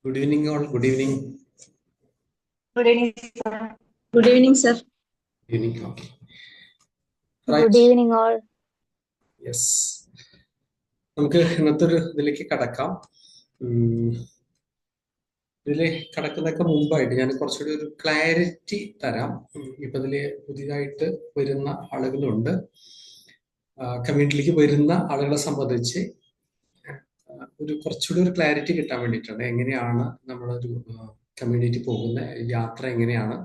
Good evening, all. Good evening. Good evening, sir. Good evening, sir. Evening. Okay. Good Right. evening, all. Yes. നമുക്ക് ഇന്നത്തെ ഒരു ഇതിലേക്ക് കടക്കാം. ഇതിൽ കടക്കുന്നതൊക്കെ മുമ്പായിട്ട് ഞാൻ കുറച്ചുകൂടി ഒരു ക്ലാരിറ്റി തരാം. ഇപ്പൊ ഇതില് പുതിയതായിട്ട് വരുന്ന ആളുകളുണ്ട്. കമ്മ്യൂണിറ്റിയിലേക്ക് വരുന്ന ആളുകളെ സംബന്ധിച്ച് ഒരു കുറച്ചുകൂടി ഒരു ക്ലാരിറ്റി കിട്ടാൻ വേണ്ടിയിട്ടാണ്. എങ്ങനെയാണ് നമ്മളൊരു കമ്മ്യൂണിറ്റി പോകുന്ന യാത്ര എങ്ങനെയാണ്.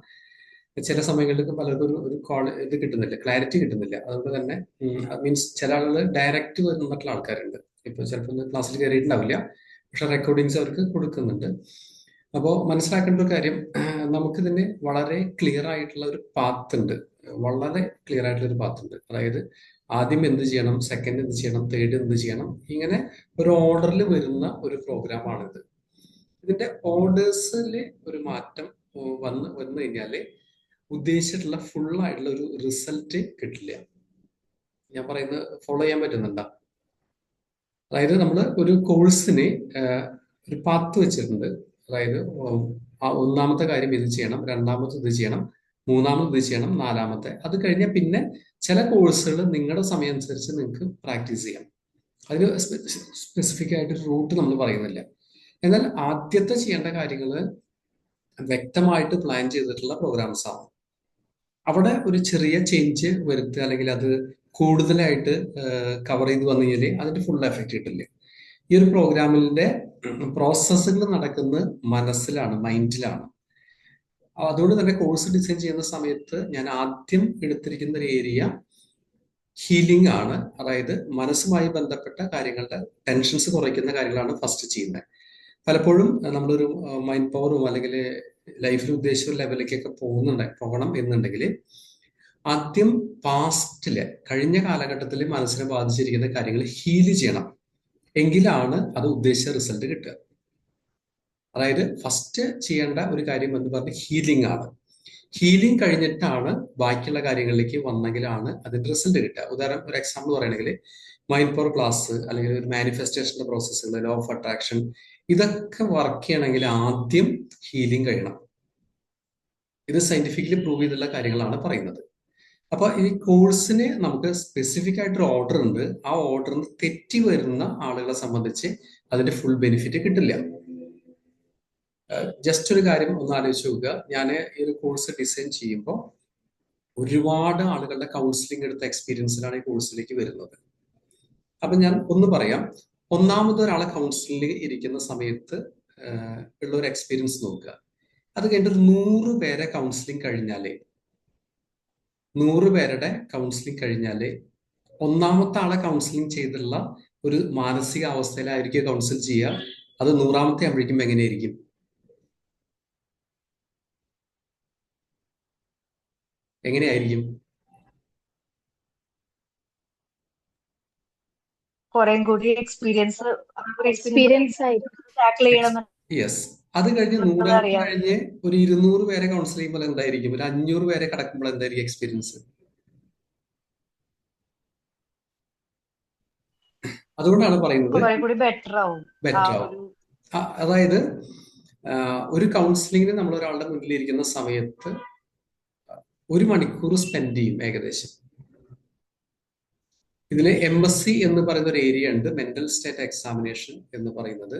ചില സമയങ്ങളിൽ പലർക്കും ഒരു ഇത് കിട്ടുന്നില്ല, ക്ലാരിറ്റി കിട്ടുന്നില്ല. അതുകൊണ്ട് തന്നെ മീൻസ് ചില ആളുകൾ ഡയറക്റ്റ് വന്നിട്ടുള്ള ആൾക്കാരുണ്ട്. ഇപ്പൊ ചിലപ്പോൾ ക്ലാസ്സിൽ കയറിയിട്ടുണ്ടാവില്ല, പക്ഷെ റെക്കോർഡിങ്സ് അവർക്ക് കൊടുക്കുന്നുണ്ട്. അപ്പോൾ മനസ്സിലാക്കേണ്ട ഒരു കാര്യം, നമുക്കിതിന് വളരെ ക്ലിയർ ആയിട്ടുള്ള ഒരു പാത്ത് ഉണ്ട്. വളരെ ക്ലിയർ ആയിട്ടുള്ള ഒരു പാത്ത് ഉണ്ട്. അതായത് ആദ്യം എന്ത് ചെയ്യണം, സെക്കൻഡ് എന്ത് ചെയ്യണം, തേർഡ് എന്ത് ചെയ്യണം, ഇങ്ങനെ ഒരു ഓർഡറിൽ വരുന്ന ഒരു പ്രോഗ്രാമാണിത്. ഇതിന്റെ ഓർഡേഴ്സിൽ ഒരു മാറ്റം വന്നു കഴിഞ്ഞാല് ഉദ്ദേശിച്ചിട്ടുള്ള ഫുൾ ആയിട്ടുള്ള ഒരു റിസൾട്ട് കിട്ടില്ല. ഞാൻ പറയുന്നത് ഫോളോ ചെയ്യാൻ പറ്റുന്നുണ്ടോ? അതായത് നമ്മൾ ഒരു കോഴ്സിന് ഒരു പാത്ത് വെച്ചിട്ടുണ്ട്. അതായത് ഒന്നാമത്തെ കാര്യം ഇത് ചെയ്യണം, രണ്ടാമത്തെ ഇത് ചെയ്യണം, മൂന്നാമത് ഇത് ചെയ്യണം, നാലാമത്തെ. അത് കഴിഞ്ഞാൽ പിന്നെ ചില കോഴ്സുകൾ നിങ്ങളുടെ സമയം അനുസരിച്ച് നിങ്ങൾക്ക് പ്രാക്ടീസ് ചെയ്യാം. അതിന് സ്പെസിഫിക് ആയിട്ട് റൂട്ട് നമ്മൾ പറയുന്നില്ല. എന്നാൽ ആദ്യത്തെ ചെയ്യേണ്ട കാര്യങ്ങൾ വ്യക്തമായിട്ട് പ്ലാൻ ചെയ്തിട്ടുള്ള പ്രോഗ്രാംസ് ആണ്. അവിടെ ഒരു ചെറിയ ചേഞ്ച് വരുത്തുക, അല്ലെങ്കിൽ അത് കൂടുതലായിട്ട് കവർ ചെയ്ത് വന്നു കഴിഞ്ഞാൽ അതിന്റെ ഫുൾ എഫക്റ്റ് കിട്ടില്ല. ഈ ഒരു പ്രോഗ്രാമിന്റെ പ്രോസസ്സുകൾ നടക്കുന്നത് മനസ്സിലാണ്, മൈൻഡിലാണ്. അതുകൊണ്ട് തന്നെ കോഴ്സ് ഡിസൈൻ ചെയ്യുന്ന സമയത്ത് ഞാൻ ആദ്യം എടുത്തിരിക്കുന്ന ഒരു ഏരിയ ഹീലിംഗ് ആണ്. അതായത് മനസ്സുമായി ബന്ധപ്പെട്ട കാര്യങ്ങളുടെ ടെൻഷൻസ് കുറയ്ക്കുന്ന കാര്യങ്ങളാണ് ഫസ്റ്റ് ചെയ്യുന്നത്. പലപ്പോഴും നമ്മളൊരു മൈൻഡ് പവറും അല്ലെങ്കിൽ ലൈഫിൽ ഉദ്ദേശിച്ച ലെവലിലേക്കൊക്കെ പോകണം എന്നുണ്ടെങ്കിൽ ആദ്യം പാസ്റ്റില്, കഴിഞ്ഞ കാലഘട്ടത്തിൽ മനസ്സിനെ ബാധിച്ചിരിക്കുന്ന കാര്യങ്ങൾ ഹീൽ ചെയ്യണം. എങ്കിലാണ് അത് ഉദ്ദേശിച്ച റിസൾട്ട് കിട്ടുക. അതായത് ഫസ്റ്റ് ചെയ്യേണ്ട ഒരു കാര്യം എന്ന് പറഞ്ഞാൽ ഹീലിംഗ് ആണ്. ഹീലിംഗ് കഴിഞ്ഞിട്ടാണ് ബാക്കിയുള്ള കാര്യങ്ങളിലേക്ക് വന്നെങ്കിലാണ് അതിന്റെ റിസൾട്ട് കിട്ടുക. ഉദാഹരണം, ഒരു എക്സാമ്പിൾ പറയുകയാണെങ്കിൽ മൈൻഡ് പവർ ക്ലാസ് അല്ലെങ്കിൽ ഒരു മാനിഫെസ്റ്റേഷന്റെ പ്രോസസ്സുകൾ, ലോ ഓഫ് അട്രാക്ഷൻ, ഇതൊക്കെ വർക്ക് ചെയ്യണമെങ്കിൽ ആദ്യം ഹീലിംഗ് കഴിയണം. ഇത് സയന്റിഫിക്കലി പ്രൂവ് ചെയ്തിട്ടുള്ള കാര്യങ്ങളാണ് പറയുന്നത്. അപ്പൊ ഈ കോഴ്സിന് നമുക്ക് സ്പെസിഫിക് ആയിട്ടൊരു ഓർഡർ ഉണ്ട്. ആ ഓർഡറിന് തെറ്റി വരുന്ന ആളുകളെ സംബന്ധിച്ച് അതിന്റെ ഫുൾ ബെനിഫിറ്റ് കിട്ടില്ല. ജസ്റ്റ് ഒരു കാര്യം ഒന്ന് ആലോചിച്ച് നോക്കുക. ഞാൻ ഈ ഒരു കോഴ്സ് ഡിസൈൻ ചെയ്യുമ്പോൾ ഒരുപാട് ആളുകളുടെ കൗൺസിലിംഗ് എടുത്ത എക്സ്പീരിയൻസിലാണ് ഈ കോഴ്സിലേക്ക് വരുന്നത്. അപ്പൊ ഞാൻ ഒന്ന് പറയാം. ഒന്നാമത് ഒരാളെ കൗൺസിലിംഗ് ഇരിക്കുന്ന സമയത്ത് ഉള്ള ഒരു എക്സ്പീരിയൻസ് നോക്കുക. അത് കഴിഞ്ഞിട്ട് ഒരു 100 പേരെ കൗൺസിലിംഗ് കഴിഞ്ഞാലേ 100 പേരുടെ കൗൺസിലിംഗ് കഴിഞ്ഞാല് ഒന്നാമത്തെ ആളെ കൗൺസിലിംഗ് ചെയ്തിട്ടുള്ള ഒരു മാനസിക അവസ്ഥയിലായിരിക്കും കൗൺസിൽ ചെയ്യുക. അത് 100ാമത്തെ ആകുമ്പോഴേക്കും എങ്ങനെയായിരിക്കും? എങ്ങനെയായിരിക്കും? കുറേ കൂടി എക്സ്പീരിയൻസ് ടാക്കിൾ ചെയ്യണം. യെസ്. അത് കഴിഞ്ഞ് 100 കഴിഞ്ഞ് ഒരു 200 പേരെ കൗൺസിൽ ചെയ്യുമ്പോൾ എന്തായിരിക്കും? ഒരു 500 പേരെ കടക്കുമ്പോൾ എന്തായിരിക്കും എക്സ്പീരിയൻസ്? അതുകൊണ്ടാണ് പറയുന്നത് ബെറ്റർ ആവും. അതായത് ഒരു കൗൺസിലിംഗിന് നമ്മൾ ഒരാളുടെ മുന്നിലിരിക്കുന്ന സമയത്ത് 1 മണിക്കൂർ സ്പെൻഡ് ചെയ്യും ഏകദേശം. ഇതിൽ MSc എന്ന് പറയുന്ന ഒരു ഏരിയ ഉണ്ട്, മെന്റൽ സ്റ്റേറ്റ് എക്സാമിനേഷൻ എന്ന് പറയുന്നത്.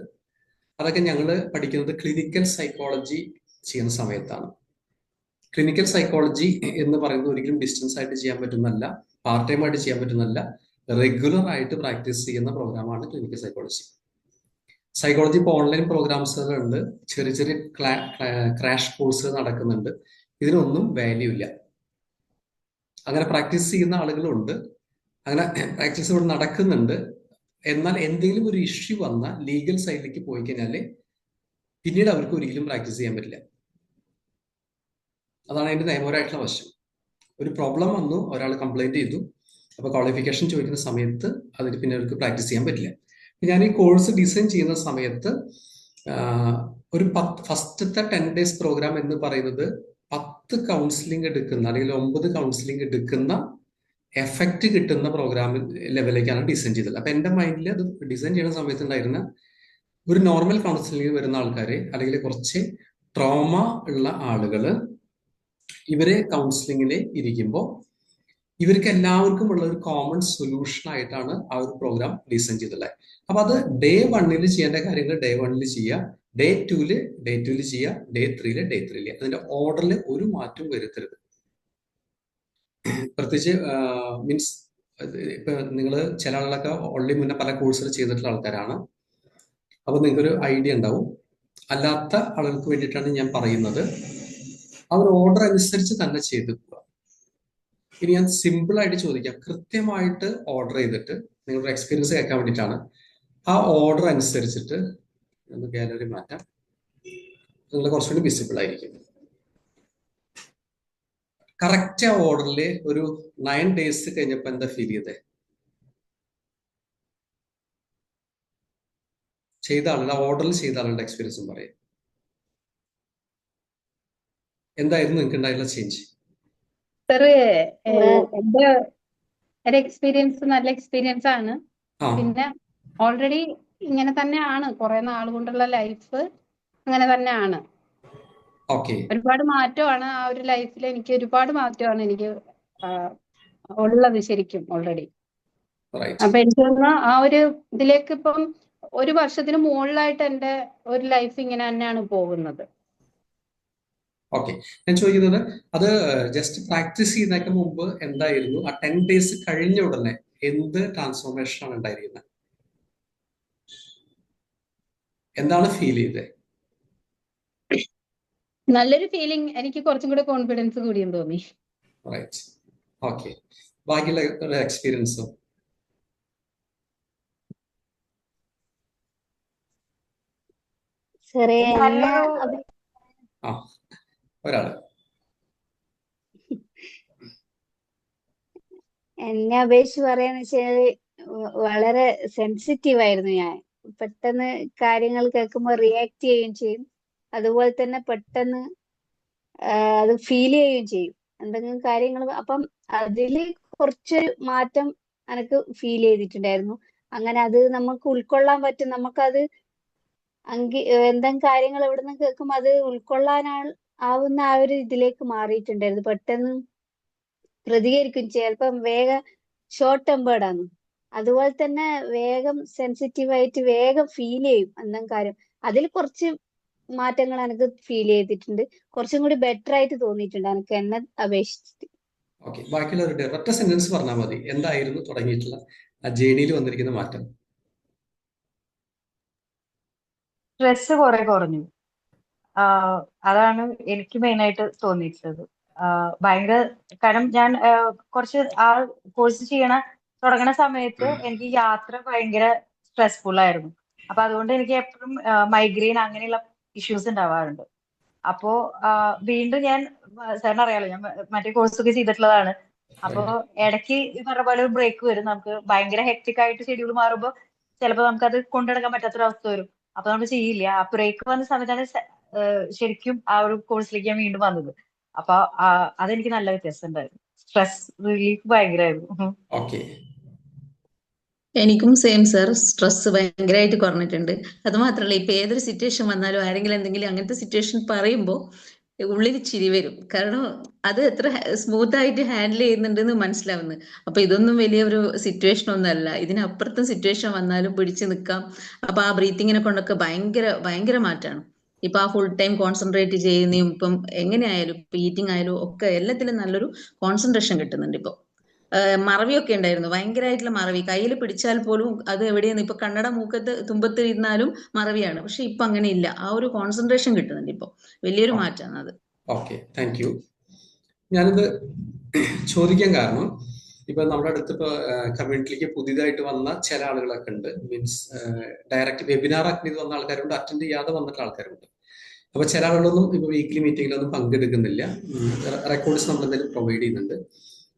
അതൊക്കെ ഞങ്ങൾ പഠിക്കുന്നത് ക്ലിനിക്കൽ സൈക്കോളജി ചെയ്യുന്ന സമയത്താണ്. ക്ലിനിക്കൽ സൈക്കോളജി എന്ന് പറയുന്നത് ഒരിക്കലും ഡിസ്റ്റൻസ് ആയിട്ട് ചെയ്യാൻ പറ്റുന്നല്ല, പാർട്ട് ടൈം ആയിട്ട് ചെയ്യാൻ പറ്റുന്നല്ല, റെഗുലർ ആയിട്ട് പ്രാക്ടീസ് ചെയ്യുന്ന പ്രോഗ്രാമാണ് ക്ലിനിക്കൽ സൈക്കോളജി. സൈക്കോളജി ഇപ്പോൾ ഓൺലൈൻ പ്രോഗ്രാംസുകളുണ്ട്, ചെറിയ ചെറിയ ക്രാഷ് കോഴ്സുകൾ നടക്കുന്നുണ്ട്. ഇതിനൊന്നും വാല്യൂ ഇല്ല. അങ്ങനെ പ്രാക്ടീസ് ചെയ്യുന്ന ആളുകളുണ്ട്, അങ്ങനെ പ്രാക്ടീസ് ഇവിടെ നടക്കുന്നുണ്ട്. എന്നാൽ എന്തെങ്കിലും ഒരു ഇഷ്യൂ വന്നാൽ ലീഗൽ സൈഡിലേക്ക് പോയി കഴിഞ്ഞാൽ പിന്നീട് അവർക്ക് ഒരിക്കലും പ്രാക്ടീസ് ചെയ്യാൻ പറ്റില്ല. അതാണ് അതിന്റെ നിയമപരമായിട്ടുള്ള വശം. ഒരു പ്രോബ്ലം വന്നു, ഒരാൾ കംപ്ലൈന്റ് ചെയ്തു, അപ്പൊ ക്വാളിഫിക്കേഷൻ ചോദിക്കുന്ന സമയത്ത് അതിന് പിന്നെ അവർക്ക് പ്രാക്ടീസ് ചെയ്യാൻ പറ്റില്ല. ഞാൻ ഈ കോഴ്സ് ഡിസൈൻ ചെയ്യുന്ന സമയത്ത് ഒരു ഫസ്റ്റത്തെ 10 ഡേയ്സ് പ്രോഗ്രാം എന്ന് പറയുന്നത് 10 കൗൺസിലിംഗ് എടുക്കുന്ന അല്ലെങ്കിൽ 9 കൗൺസിലിംഗ് എടുക്കുന്ന എഫക്റ്റ് കിട്ടുന്ന പ്രോഗ്രാം ലെവലിലേക്കാണ് ഡിസൈൻ ചെയ്തത്. അപ്പൊ എന്റെ മൈൻഡിൽ അത് ഡിസൈൻ ചെയ്യുന്ന സമയത്ത് ഉണ്ടായിരുന്ന ഒരു നോർമൽ കൗൺസിലിംഗ് വരുന്ന ആൾക്കാര് അല്ലെങ്കിൽ കുറച്ച് ട്രോമ ഉള്ള ആളുകള് ഇവര് കൗൺസിലിങ്ങിന് ഇരിക്കുമ്പോൾ ഇവർക്ക് എല്ലാവർക്കും ഉള്ള ഒരു കോമൺ സൊല്യൂഷൻ ആയിട്ടാണ് ആ ഒരു പ്രോഗ്രാം ഡിസൈൻ ചെയ്തിട്ടുള്ളത്. അപ്പൊ അത് ഡേ 1 ചെയ്യേണ്ട കാര്യങ്ങൾ ഡേ 1 ചെയ്യുക, ഡേ 2 ചെയ്യുക, ഡേ 3 അതിന്റെ ഓർഡറിൽ ഒരു മാറ്റവും വരുത്തരുത്. പ്രത്യേകിച്ച് മീൻസ് ഇപ്പൊ നിങ്ങൾ ചില ആളുകളൊക്കെ ഓൾറെഡി മുന്നേ പല കോഴ്സുകൾ ചെയ്തിട്ടുള്ള ആൾക്കാരാണ്. അപ്പൊ നിങ്ങൾക്കൊരു ഐഡിയ ഉണ്ടാവും. അല്ലാത്ത ആളുകൾക്ക് വേണ്ടിയിട്ടാണ് ഞാൻ പറയുന്നത്. ആ ഒരു ഓർഡർ അനുസരിച്ച് തന്നെ ചെയ്തു പോവുക. ഇനി ഞാൻ സിമ്പിൾ ആയിട്ട് ചോദിക്കാം, കൃത്യമായിട്ട് ഓർഡർ ചെയ്തിട്ട് നിങ്ങളുടെ എക്സ്പീരിയൻസ് കേൾക്കാൻ വേണ്ടിയിട്ടാണ്. ആ ഓർഡർ അനുസരിച്ചിട്ട് ഒന്ന് ഗാലറി മാറ്റാം, നിങ്ങൾ കുറച്ചുകൂടി വിസിബിൾ ആയിരിക്കും. കറക്റ്റ് ആ ഓർഡറിൽ ഒരു 9 days കഴിഞ്ഞപ്പോ എന്താ ഫീൽ ചെയ്തേ? ചെയ്ത ആളുടെ ഓർഡറിൽ ചെയ്ത ആളുടെ എക്സ്പീരിയൻസും പറയും. എന്തായിരുന്നു നിങ്ങൾക്ക് ഉണ്ടായിട്ടുള്ള ചേഞ്ച്? സാറ് എന്റെ ഒരു എക്സ്പീരിയൻസ് നല്ല എക്സ്പീരിയൻസ് ആണ്. ആ പിന്നെ ഓൾറെഡി ഇങ്ങനെ തന്നെയാണ്, കുറെ നാൾ കൊണ്ടുള്ള ലൈഫ് അങ്ങനെ തന്നെയാണ്. ഓക്കെ ഒരുപാട് മാറ്റമാണ് ആ ഒരു ലൈഫിൽ, എനിക്ക് ഒരുപാട് മാറ്റമാണ് എനിക്ക് ആ, ഉള്ളത് ശരിക്കും ഓൾറെഡി. റൈറ്റ്. അപ്പൊ എനിക്ക് തോന്നുന്നു ആ ഒരു ഇതിലേക്ക് ഇപ്പം 1 വർഷത്തിന് മുകളിലായിട്ട് എന്റെ ഒരു ലൈഫ് ഇങ്ങനെ തന്നെയാണ് പോകുന്നത്. ഓക്കെ, ഞാൻ ചോദിക്കുന്നത് അത് ജസ്റ്റ് പ്രാക്ടീസ് ചെയ്യുന്നതിന് മുമ്പ് എന്തായിരുന്നു, ആ 10 days കഴിഞ്ഞ ഉടനെ എന്ത് ട്രാൻസ്ഫോർമേഷൻ ആണ് ഉണ്ടായിരിക്കുന്നത്? എന്താണ് ഫീൽ ചെയ്തത്? നല്ലൊരു ഫീലിംഗ്, എനിക്ക് കുറച്ചും കൂടെ കോൺഫിഡൻസ് കൂടിയെന്ന് തോന്നി. റൈറ്റ്. ഓക്കെ, ബാക്കിയുള്ള എക്സ്പീരിയൻസും? സാറേ നല്ലൊരു ആ ഒരാള് എന്നെ അപേക്ഷിച്ച് പറയാന്ന് വെച്ചാൽ വളരെ സെൻസിറ്റീവ് ആയിരുന്നു ഞാൻ. പെട്ടെന്ന് കാര്യങ്ങൾ കേൾക്കുമ്പോൾ റിയാക്ട് ചെയ്യുകയും ചെയ്യും, അതുപോലെ തന്നെ പെട്ടെന്ന് അത് ഫീൽ ചെയ്യുകയും ചെയ്യും എന്തെങ്കിലും കാര്യങ്ങൾ. അപ്പം അതില് കുറച്ച് മാറ്റം എനിക്ക് ഫീൽ ചെയ്തിട്ടുണ്ടായിരുന്നു. അങ്ങനെ അത് നമുക്ക് ഉൾക്കൊള്ളാൻ പറ്റും, നമുക്കത് എന്തെങ്കിലും കാര്യങ്ങൾ എവിടുന്ന് കേൾക്കുമ്പോൾ അത് ആവുന്ന ആ ഒരു ഇതിലേക്ക് മാറിയിട്ടുണ്ടായിരുന്നു. പെട്ടെന്ന് പ്രതികരിക്കും, ചിലപ്പം വേഗം ഷോർട്ട് ടെമ്പേർഡ് ആണ്. അതുപോലെ തന്നെ വേഗം സെൻസിറ്റീവ് ആയിട്ട് വേഗം ഫീൽ ചെയ്യും എന്തെങ്കിലും കാര്യം. അതിൽ കുറച്ച് മാറ്റങ്ങൾ എനിക്ക് ഫീൽ ചെയ്തിട്ടുണ്ട്, കുറച്ചും കൂടി ബെറ്റർ ആയിട്ട് തോന്നിയിട്ടുണ്ട് എനിക്ക് എന്നെ അപേക്ഷിച്ചിട്ട്. ഓക്കെ, ബാക്കിയുള്ളവരുടെ ഒറ്റ സെന്റൻസ് പറഞ്ഞാൽ മതി. എന്തായിരുന്നു തുടങ്ങിയിട്ടുള്ള ആ ജേണിയിൽ വന്നിരിക്കുന്ന മാറ്റം? സ്ട്രെസ് കുറെ കുറഞ്ഞു. അതാണ് എനിക്ക് മെയിനായിട്ട് തോന്നിയിട്ടുള്ളത്. ഭയങ്കര, കാരണം ഞാൻ കുറച്ച് ആ കോഴ്സ് തുടങ്ങണ സമയത്ത് എനിക്ക് യാത്ര ഭയങ്കര സ്ട്രെസ്ഫുൾ ആയിരുന്നു. അപ്പൊ അതുകൊണ്ട് എനിക്ക് എപ്പോഴും മൈഗ്രെയിൻ അങ്ങനെയുള്ള ഇഷ്യൂസ് ഉണ്ടാവാറുണ്ട്. അപ്പോ വീണ്ടും ഞാൻ, സാറിന് അറിയാലോ ഞാൻ മറ്റേ കോഴ്സൊക്കെ ചെയ്തിട്ടുള്ളതാണ്. അപ്പോ ഇടയ്ക്ക് ഈ പറഞ്ഞ പോലെ ഒരു ബ്രേക്ക് വരും. നമുക്ക് ഭയങ്കര ഹെക്ടിക് ആയിട്ട് ഷെഡ്യൂൾ മാറുമ്പോൾ ചിലപ്പോൾ നമുക്കത് കൊണ്ടുനടക്കാൻ പറ്റാത്തൊരവസ്ഥ വരും. അപ്പൊ നമ്മൾ ചെയ്യില്ല. ആ ബ്രേക്ക് വന്ന സമയത്താണ് ശരിക്കും ആ ഒരു കോഴ്സിലേക്ക് ഞാൻ വീണ്ടും വന്നത്. അപ്പൊ അതെനിക്ക് നല്ല വ്യത്യാസം ഉണ്ടായിരുന്നു. സ്ട്രെസ് റിലീഫ് ഭയങ്കരമായിരുന്നു. ഓക്കെ, എനിക്കും സെയിം സർ, സ്ട്രെസ് ഭയങ്കരമായിട്ട് കുറഞ്ഞിട്ടുണ്ട്. അത് മാത്രമല്ല, ഇപ്പൊ ഏതൊരു സിറ്റുവേഷൻ വന്നാലും ആരെങ്കിലും എന്തെങ്കിലും അങ്ങനത്തെ സിറ്റുവേഷൻ പറയുമ്പോൾ ഉള്ളിൽ ചിരി വരും. കാരണം അത് എത്ര സ്മൂത്ത് ആയിട്ട് ഹാൻഡിൽ ചെയ്യുന്നുണ്ടെന്ന് മനസ്സിലാവുന്നു. അപ്പൊ ഇതൊന്നും വലിയൊരു സിറ്റുവേഷൻ ഒന്നും അല്ല, ഇതിനപ്പുറത്തും സിറ്റുവേഷൻ വന്നാലും പിടിച്ചു നിൽക്കാം. അപ്പൊ ആ ബ്രീത്തിങ്ങിനെ കൊണ്ടൊക്കെ ഭയങ്കര ഭയങ്കര മാറ്റമാണ്. ഇപ്പൊ ആ ഫുൾ ടൈം കോൺസെൻട്രേറ്റ് ചെയ്യുന്നതും ഇപ്പം എങ്ങനെയായാലും ഇപ്പൊ ഈറ്റിംഗ് ആയാലും ഒക്കെ എല്ലാത്തിലും നല്ലൊരു കോൺസെൻട്രേഷൻ കിട്ടുന്നുണ്ട്. ഇപ്പൊ മറവിയൊക്കെ ഉണ്ടായിരുന്നു, ഭയങ്കരമായിട്ടുള്ള മറവി. കയ്യിൽ പിടിച്ചാൽ പോലും അത് എവിടെയാണ്, ഇപ്പൊ കണ്ണട മൂക്കത്ത് തുമ്പത്ത് ഇരുന്നാലും മറവിയാണ്. പക്ഷെ ഇപ്പൊ അങ്ങനെ ഇല്ല, ആ ഒരു കോൺസെൻട്രേഷൻ കിട്ടുന്നുണ്ട്. ഇപ്പൊ വലിയൊരു മാറ്റമാണ് അത്. Okay, thank you. ഞാനിത് ചോദിക്കാൻ കാരണം, ഇപ്പൊ നമ്മുടെ അടുത്ത് ഇപ്പൊ കമ്മ്യൂണിറ്റിയിലേക്ക് പുതിയതായിട്ട് വന്ന ചില ആളുകളൊക്കെ ഉണ്ട്. മീൻസ് ഡയറക്റ്റ് വെബിനാർ അറ്റൻഡ് ചെയ്ത് വന്ന ആൾക്കാരുണ്ട്, അറ്റൻഡ് ചെയ്യാതെ വന്നിട്ടുള്ള ആൾക്കാരുണ്ട്. അപ്പൊ ചില ആളുകളൊന്നും ഇപ്പൊ വീക്ക്ലി മീറ്റിങ്ങിലൊന്നും പങ്കെടുക്കുന്നില്ല. റെക്കോർഡ്സ് നമ്മൾ എന്തെങ്കിലും പ്രൊവൈഡ് ചെയ്യുന്നുണ്ട്.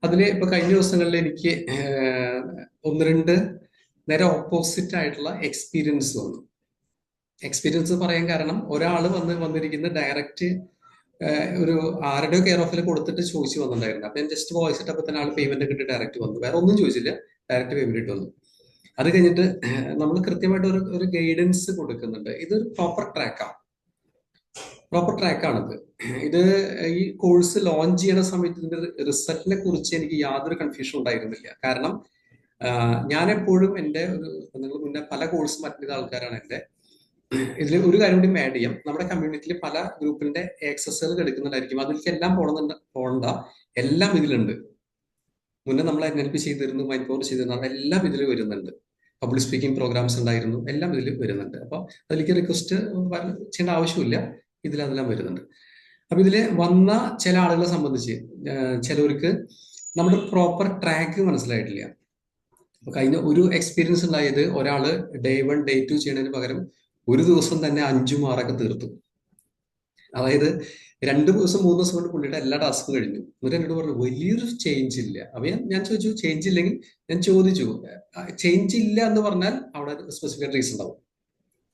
അതില് ഇപ്പൊ കഴിഞ്ഞ ദിവസങ്ങളിൽ എനിക്ക് 1-2 നേരെ ഓപ്പോസിറ്റ് ആയിട്ടുള്ള എക്സ്പീരിയൻസ് വന്നു. എക്സ്പീരിയൻസ് പറയാൻ കാരണം, ഒരാള് വന്നിരിക്കുന്ന ഡയറക്റ്റ് ഒരു ആരുടെയോ കെയർ ഓഫിൽ കൊടുത്തിട്ട് ചോദിച്ചു വന്നിട്ടുണ്ടായിരുന്നു. അപ്പൊ ഞാൻ ജസ്റ്റ് വോയിസ് ഇട്ടപ്പോൾ തന്നെ ആൾ പേയ്മെന്റ് കിട്ടി ഡയറക്റ്റ് വന്നു. വേറെ ഒന്നും ചോദിച്ചില്ല, ഡയറക്റ്റ് പേയ്മെന്റ് ഇട്ട് വന്നു. അത് കഴിഞ്ഞിട്ട് നമ്മൾ കൃത്യമായിട്ട് ഒരു ഗൈഡൻസ് കൊടുക്കുന്നുണ്ട്. ഇതൊരു പ്രോപ്പർ ട്രാക്കാണിത്. ഇത് ഈ കോഴ്സ് ലോഞ്ച് ചെയ്യുന്ന സമയത്ത് ഇതിന്റെ റിസൾട്ടിനെ കുറിച്ച് എനിക്ക് യാതൊരു കൺഫ്യൂഷൻ ഉണ്ടായിരുന്നില്ല. കാരണം ഞാൻ എപ്പോഴും എൻ്റെ നിങ്ങൾ മുന്നേ പല കോഴ്സും അറ്റൻഡ് ചെയ്ത ആൾക്കാരാണ്. ഇതിൽ ഒരു കാര്യം കൂടി ആഡ് ചെയ്യാം. നമ്മുടെ കമ്മ്യൂണിറ്റിയിൽ പല ഗ്രൂപ്പിന്റെ ആക്സസുകൾ എടുക്കുന്നുണ്ടായിരിക്കും. അതിലേക്ക് എല്ലാം പോകണ്ട, എല്ലാം ഇതിലുണ്ട്. മുന്നേ നമ്മൾ NLP ചെയ്തിരുന്നു, മൈൻഡ് പവർ ചെയ്തിരുന്നു, അതെല്ലാം ഇതിൽ വരുന്നുണ്ട്. പബ്ലിക് സ്പീക്കിംഗ് പ്രോഗ്രാംസ് ഉണ്ടായിരുന്നു, എല്ലാം ഇതിൽ വരുന്നുണ്ട്. അപ്പൊ അതിലേക്ക് റിക്വസ്റ്റ് ചെയ്യേണ്ട ആവശ്യമില്ല, അതെല്ലാം വരുന്നുണ്ട്. അപ്പൊ ഇതിൽ വന്ന ചില ആളുകളെ സംബന്ധിച്ച് ചിലവർക്ക് നമ്മുടെ പ്രോപ്പർ ട്രാക്ക് മനസ്സിലായിട്ടില്ല. അപ്പൊ കഴിഞ്ഞ ഒരു എക്സ്പീരിയൻസ് ഉണ്ടായത്, ഒരാള് Day 1 Day 2 ചെയ്യുന്നതിന് പകരം ഒരു ദിവസം തന്നെ 5 മാർക്കൊക്കെ തീർത്തു. അതായത് 2 ദിവസം 3 ദിവസം കൊണ്ട് പുള്ളിയുടെ എല്ലാ ടാസ്കും കഴിഞ്ഞു. എന്നിട്ട് എന്നോട് പറഞ്ഞു വലിയൊരു ചേഞ്ച് ഇല്ല. അപ്പൊ ഞാൻ ചോദിച്ചു ചേഞ്ച് ഇല്ലെങ്കിൽ, ഞാൻ ചോദിച്ചു ചേഞ്ച് ഇല്ല എന്ന് പറഞ്ഞാൽ അവിടെ സ്പെസിഫിക് റീസൺ ഉണ്ടാവും.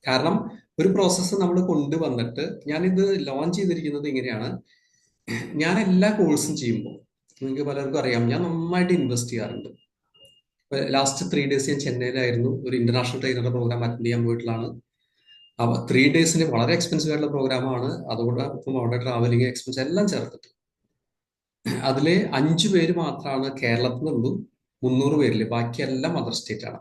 കാരണം ഒരു പ്രോസസ്സ് നമ്മൾ കൊണ്ടുവന്നിട്ട്, ഞാനിത് ലോഞ്ച് ചെയ്തിരിക്കുന്നത് ഇങ്ങനെയാണ്. ഞാൻ എല്ലാ കോഴ്സും ചെയ്യുമ്പോൾ നിങ്ങൾക്ക് പലർക്കും അറിയാം, ഞാൻ നന്നായിട്ട് ഇൻവെസ്റ്റ് ചെയ്യാറുണ്ട്. ലാസ്റ്റ് 3 days ഞാൻ ചെന്നൈയിലായിരുന്നു. ഒരു ഇന്റർനാഷണൽ ട്രെയിനറുടെ പ്രോഗ്രാം അറ്റൻഡ് ചെയ്യാൻ പോയിട്ടുള്ളതാണ്. 3 days വളരെ എക്സ്പെൻസീവ് ആയിട്ടുള്ള പ്രോഗ്രാമാണ്. അതോടൊപ്പം അവിടെ ട്രാവലിംഗ് എക്സ്പെൻസ് എല്ലാം ചേർത്തിട്ട് അതില് 5 പേര് മാത്രമാണ് കേരളത്തിൽ നിന്നുള്ളൂ. 300 പേരില് ബാക്കിയെല്ലാം അതർ സ്റ്റേറ്റ് ആണ്.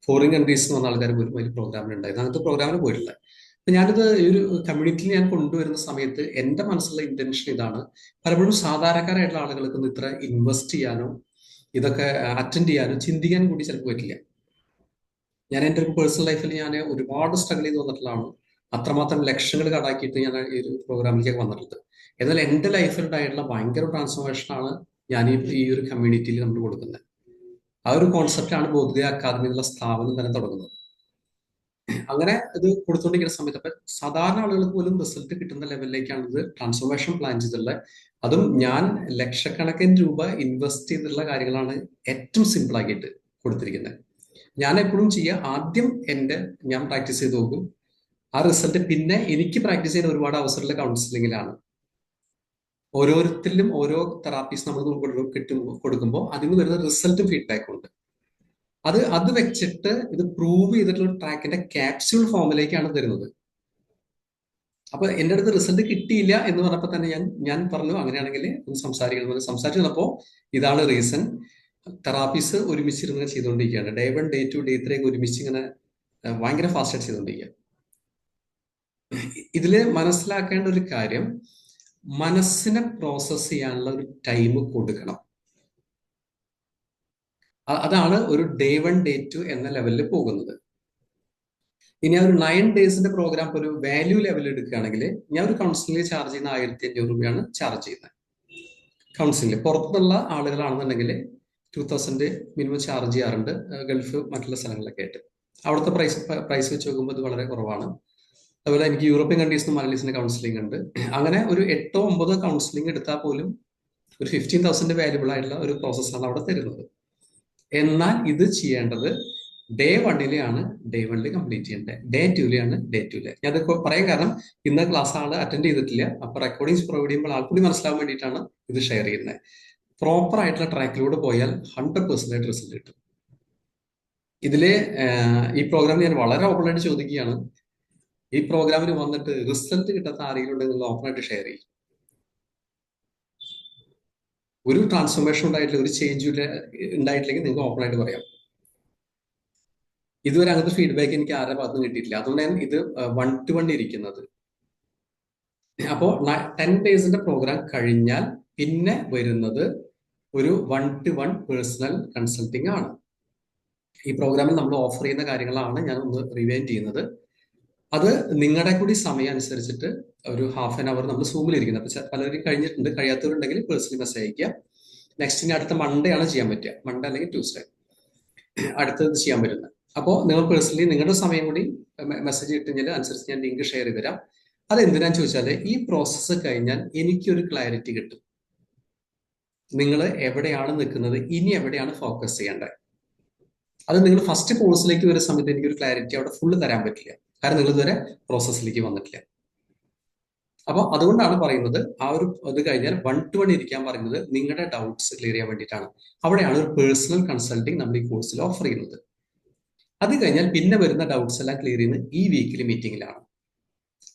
ഫോറിൻ കൺട്രീസിൽ നിന്ന് വന്ന ആൾക്കാർ പോലും ഒരു പ്രോഗ്രാമിൽ ഉണ്ടായിരുന്നു. അങ്ങനത്തെ പ്രോഗ്രാമിന് പോയിട്ടില്ല. അപ്പൊ ഞാനിത് ഒരു കമ്മ്യൂണിറ്റിയിൽ ഞാൻ കൊണ്ടുവരുന്ന സമയത്ത് എൻ്റെ മനസ്സിലുള്ള ഇന്റൻഷൻ ഇതാണ്. പലപ്പോഴും സാധാരണക്കാരായിട്ടുള്ള ആളുകൾക്ക് ഇത്ര ഇൻവെസ്റ്റ് ചെയ്യാനോ ഇതൊക്കെ അറ്റൻഡ് ചെയ്യാനോ ചിന്തിക്കാൻ കൂടി ചിലപ്പോൾ പറ്റില്ല. ഞാൻ എൻ്റെ ഒരു പേഴ്സണൽ ലൈഫിൽ ഞാൻ ഒരുപാട് സ്ട്രഗിൾ ചെയ്ത് വന്നിട്ടുള്ളതാണ്. അത്രമാത്രം ലക്ഷങ്ങൾ കടാക്കിയിട്ട് ഞാൻ ഈ ഒരു പ്രോഗ്രാമിലേക്ക് വന്നിട്ടുള്ളത്. എന്നാൽ എൻ്റെ ലൈഫിൽ ഉണ്ടായിട്ടുള്ള ഭയങ്കര ട്രാൻസ്ഫോർമേഷനാണ് ഞാൻ ഈ ഒരു കമ്മ്യൂണിറ്റിയിൽ നമ്മൾ കൊടുക്കുന്നത്. ആ ഒരു കോൺസെപ്റ്റാണ് ബോധോദയ അക്കാദമി എന്നുള്ള സ്ഥാപനം തന്നെ തുടങ്ങുന്നത്. അങ്ങനെ ഇത് കൊടുത്തുകൊണ്ടിരിക്കുന്ന സമയത്ത് അപ്പൊ സാധാരണ ആളുകൾക്ക് പോലും റിസൾട്ട് കിട്ടുന്ന ലെവലിലേക്കാണ് ഇത് ട്രാൻസ്ഫോർമേഷൻ പ്ലാൻ ചെയ്തിട്ടുള്ളത്. അതും ഞാൻ ലക്ഷക്കണക്കിന് രൂപ ഇൻവെസ്റ്റ് ചെയ്തിട്ടുള്ള കാര്യങ്ങളാണ് ഏറ്റവും സിമ്പിൾ ആക്കിയിട്ട് കൊടുത്തിരിക്കുന്നത്. ഞാൻ എപ്പോഴും ചെയ്യുക, ആദ്യം ഞാൻ പ്രാക്ടീസ് ചെയ്ത് നോക്കും. ആ റിസൾട്ട് പിന്നെ എനിക്ക് പ്രാക്ടീസ് ചെയ്യാൻ ഒരുപാട് അവസരമുള്ള കൗൺസിലിങ്ങിലാണ്. ഓരോരുത്തരിലും ഓരോ തെറാപ്പീസ് നമ്മൾ കൊടുക്കുമ്പോൾ അതിന് വരുന്ന റിസൾട്ടും ഫീഡ്ബാക്കും ഉണ്ട്. അത് വെച്ചിട്ട് ഇത് പ്രൂവ് ചെയ്തിട്ടുള്ള ട്രാക്കിന്റെ ക്യാപ്സ്യൂൾ ഫോമിലേക്കാണ് തരുന്നത്. അപ്പൊ എൻ്റെ അടുത്ത് റിസൾട്ട് കിട്ടിയില്ല എന്ന് പറഞ്ഞപ്പോൾ തന്നെ ഞാൻ പറഞ്ഞു, അങ്ങനെയാണെങ്കിൽ ഒന്ന് സംസാരിക്കണം. സംസാരിച്ചു വന്നപ്പോൾ ഇതാണ് റീസൺ. തെറാപ്പീസ് ഒരുമിച്ചിരുന്ന് ചെയ്തുകൊണ്ടിരിക്കുകയാണ്. Day 1 Day 2 Day 3 ഒരുമിച്ച് ഇങ്ങനെ ഭയങ്കര ഫാസ്റ്റായിട്ട് ചെയ്തുകൊണ്ടിരിക്കുക. ഇതില് മനസ്സിലാക്കേണ്ട ഒരു കാര്യം, മനസ്സിനെ പ്രോസസ് ചെയ്യാനുള്ള ഒരു ടൈം കൊടുക്കണം. അതാണ് ഒരു Day 1 Day 2 എന്ന ലെവലിൽ പോകുന്നത്. ഇനി ആ ഒരു 9 days പ്രോഗ്രാം ഒരു വാല്യൂ ലെവൽ എടുക്കുകയാണെങ്കിൽ, ഞാൻ ഒരു കൗൺസിലിംഗ് ചാർജ് ചെയ്യുന്ന 1500 രൂപയാണ് ചാർജ് ചെയ്യുന്നത്. കൗൺസിലിംഗ് പുറത്തുനിന്നുള്ള ആളുകളാണെന്നുണ്ടെങ്കിൽ 2000 മിനിമം ചാർജ് ചെയ്യാറുണ്ട്. ഗൾഫ് മറ്റുള്ള സ്ഥലങ്ങളിലൊക്കെ ആയിട്ട് അവിടുത്തെ പ്രൈസ് വെച്ച് നോക്കുമ്പോൾ ഇത് വളരെ കുറവാണ്. അതുപോലെ എനിക്ക് യൂറോപ്യൻ കൺട്രീസിനും മലയാളീസിന് കൗൺസിലിംഗ് ഉണ്ട്. അങ്ങനെ ഒരു 8-9 കൗൺസിലിംഗ് എടുത്താൽ പോലും ഒരു 15,000 വാല്യുബിൾ ആയിട്ടുള്ള ഒരു പ്രോസസ്സാണ് അവിടെ തരുന്നത്. എന്നാൽ ഇത് ചെയ്യേണ്ടത് Day 1 Day 1 കംപ്ലീറ്റ് ചെയ്യേണ്ടത്, Day 2 Day 2. ഞാനത് പറയാൻ കാരണം, ഇന്ന് ക്ലാസ് ആള് അറ്റൻഡ് ചെയ്തിട്ടില്ല. അപ്പൊ റെക്കോർഡിങ്സ് പ്രൊവൈഡ് ചെയ്യുമ്പോൾ ആൾക്കൂടി മനസ്സിലാവാൻ വേണ്ടിയിട്ടാണ് ഇത് ഷെയർ ചെയ്യുന്നത്. പ്രോപ്പർ ആയിട്ടുള്ള ട്രാക്കിലൂടെ പോയാൽ 100% റിസൾട്ട് കിട്ടും. ഇതില് ഈ പ്രോഗ്രാം ഞാൻ വളരെ ഓപ്പൺ ആയിട്ട് ചോദിക്കുകയാണ്, ഈ പ്രോഗ്രാമിന് വന്നിട്ട് റിസൾട്ട് കിട്ടാത്ത ആരെങ്കിലും ഉണ്ടെങ്കിൽ ഓപ്പൺ ആയിട്ട് ഷെയർ ചെയ്യും. ഒരു ട്രാൻസ്ഫോർമേഷൻ ഉണ്ടായിട്ടില്ല, ഒരു ചേഞ്ച് ഉണ്ടായിട്ടില്ലെങ്കിൽ നിങ്ങൾക്ക് ഓപ്പൺ ആയിട്ട് പറയാം. ഇതുവരെ അങ്ങനത്തെ ഫീഡ്ബാക്ക് എനിക്ക് ആരുടെ ഭാഗത്തുനിന്ന് കിട്ടിയിട്ടില്ല. അതുകൊണ്ടാണ് ഇത് 1-to-1 ഇരിക്കുന്നത്. അപ്പോൾ 10 days പ്രോഗ്രാം കഴിഞ്ഞാൽ പിന്നെ വരുന്നത് ഒരു 1-to-1 പേഴ്സണൽ കൺസൾട്ടിംഗ് ആണ്. ഈ പ്രോഗ്രാമിൽ നമ്മൾ ഓഫർ ചെയ്യുന്ന കാര്യങ്ങളാണ് ഞാൻ ഒന്ന് റിവൈൻഡ് ചെയ്യുന്നത്. അത് നിങ്ങളുടെ കൂടി സമയം അനുസരിച്ചിട്ട് ഒരു ഹാഫ് ആൻ അവർ നമ്മൾ സൂമിൽ ഇരിക്കുന്നത്. അപ്പൊ പലരും കഴിഞ്ഞിട്ടുണ്ട്, കഴിയാത്തവരുണ്ടെങ്കിൽ പേഴ്സണലി മെസ്സേജ് അയക്കുക. നെക്സ്റ്റ് ഇനി അടുത്ത മൺഡേ ആണ് ചെയ്യാൻ പറ്റുക, മൺഡേ അല്ലെങ്കിൽ ട്യൂസ്ഡേ അടുത്തത് ചെയ്യാൻ പറ്റുന്നത്. അപ്പോൾ നിങ്ങൾ പേഴ്സണലി നിങ്ങളുടെ സമയം കൂടി മെസ്സേജ് കിട്ടുന്നതിൽ അനുസരിച്ച് ഞാൻ ലിങ്ക് ഷെയർ ചെയ്ത് തരാം. അത് എന്തിനാന്ന് ചോദിച്ചാൽ, ഈ പ്രോസസ്സ് കഴിഞ്ഞാൽ എനിക്കൊരു ക്ലാരിറ്റി കിട്ടും. നിങ്ങൾ എവിടെയാണ് നിൽക്കുന്നത്, ഇനി എവിടെയാണ് ഫോക്കസ് ചെയ്യേണ്ടത്. അത് നിങ്ങൾ ഫസ്റ്റ് കോഴ്സിലേക്ക് വരുന്ന സമയത്ത് എനിക്കൊരു ക്ലാരിറ്റി അവിടെ ഫുള്ള് തരാൻ പറ്റില്ല, കാരണം നിങ്ങൾ ഇതുവരെ പ്രോസസ്സിലേക്ക് വന്നിട്ടില്ല. അപ്പൊ അതുകൊണ്ടാണ് പറയുന്നത്, ആ ഒരു ഇത് കഴിഞ്ഞാൽ 1-to-1 ഇരിക്കാൻ പറയുന്നത് നിങ്ങളുടെ ഡൗട്ട്സ് ക്ലിയർ ചെയ്യാൻ വേണ്ടിയിട്ടാണ്. അവിടെയാണ് ഒരു പേഴ്സണൽ കൺസൾട്ടിങ് നമ്മൾ ഈ കോഴ്സിൽ ഓഫർ ചെയ്യുന്നത്. അത് കഴിഞ്ഞാൽ പിന്നെ വരുന്ന ഡൗട്ട്സ് എല്ലാം ക്ലിയർ ചെയ്യുന്നത് ഈ വീക്കിലി മീറ്റിംഗിലാണ്.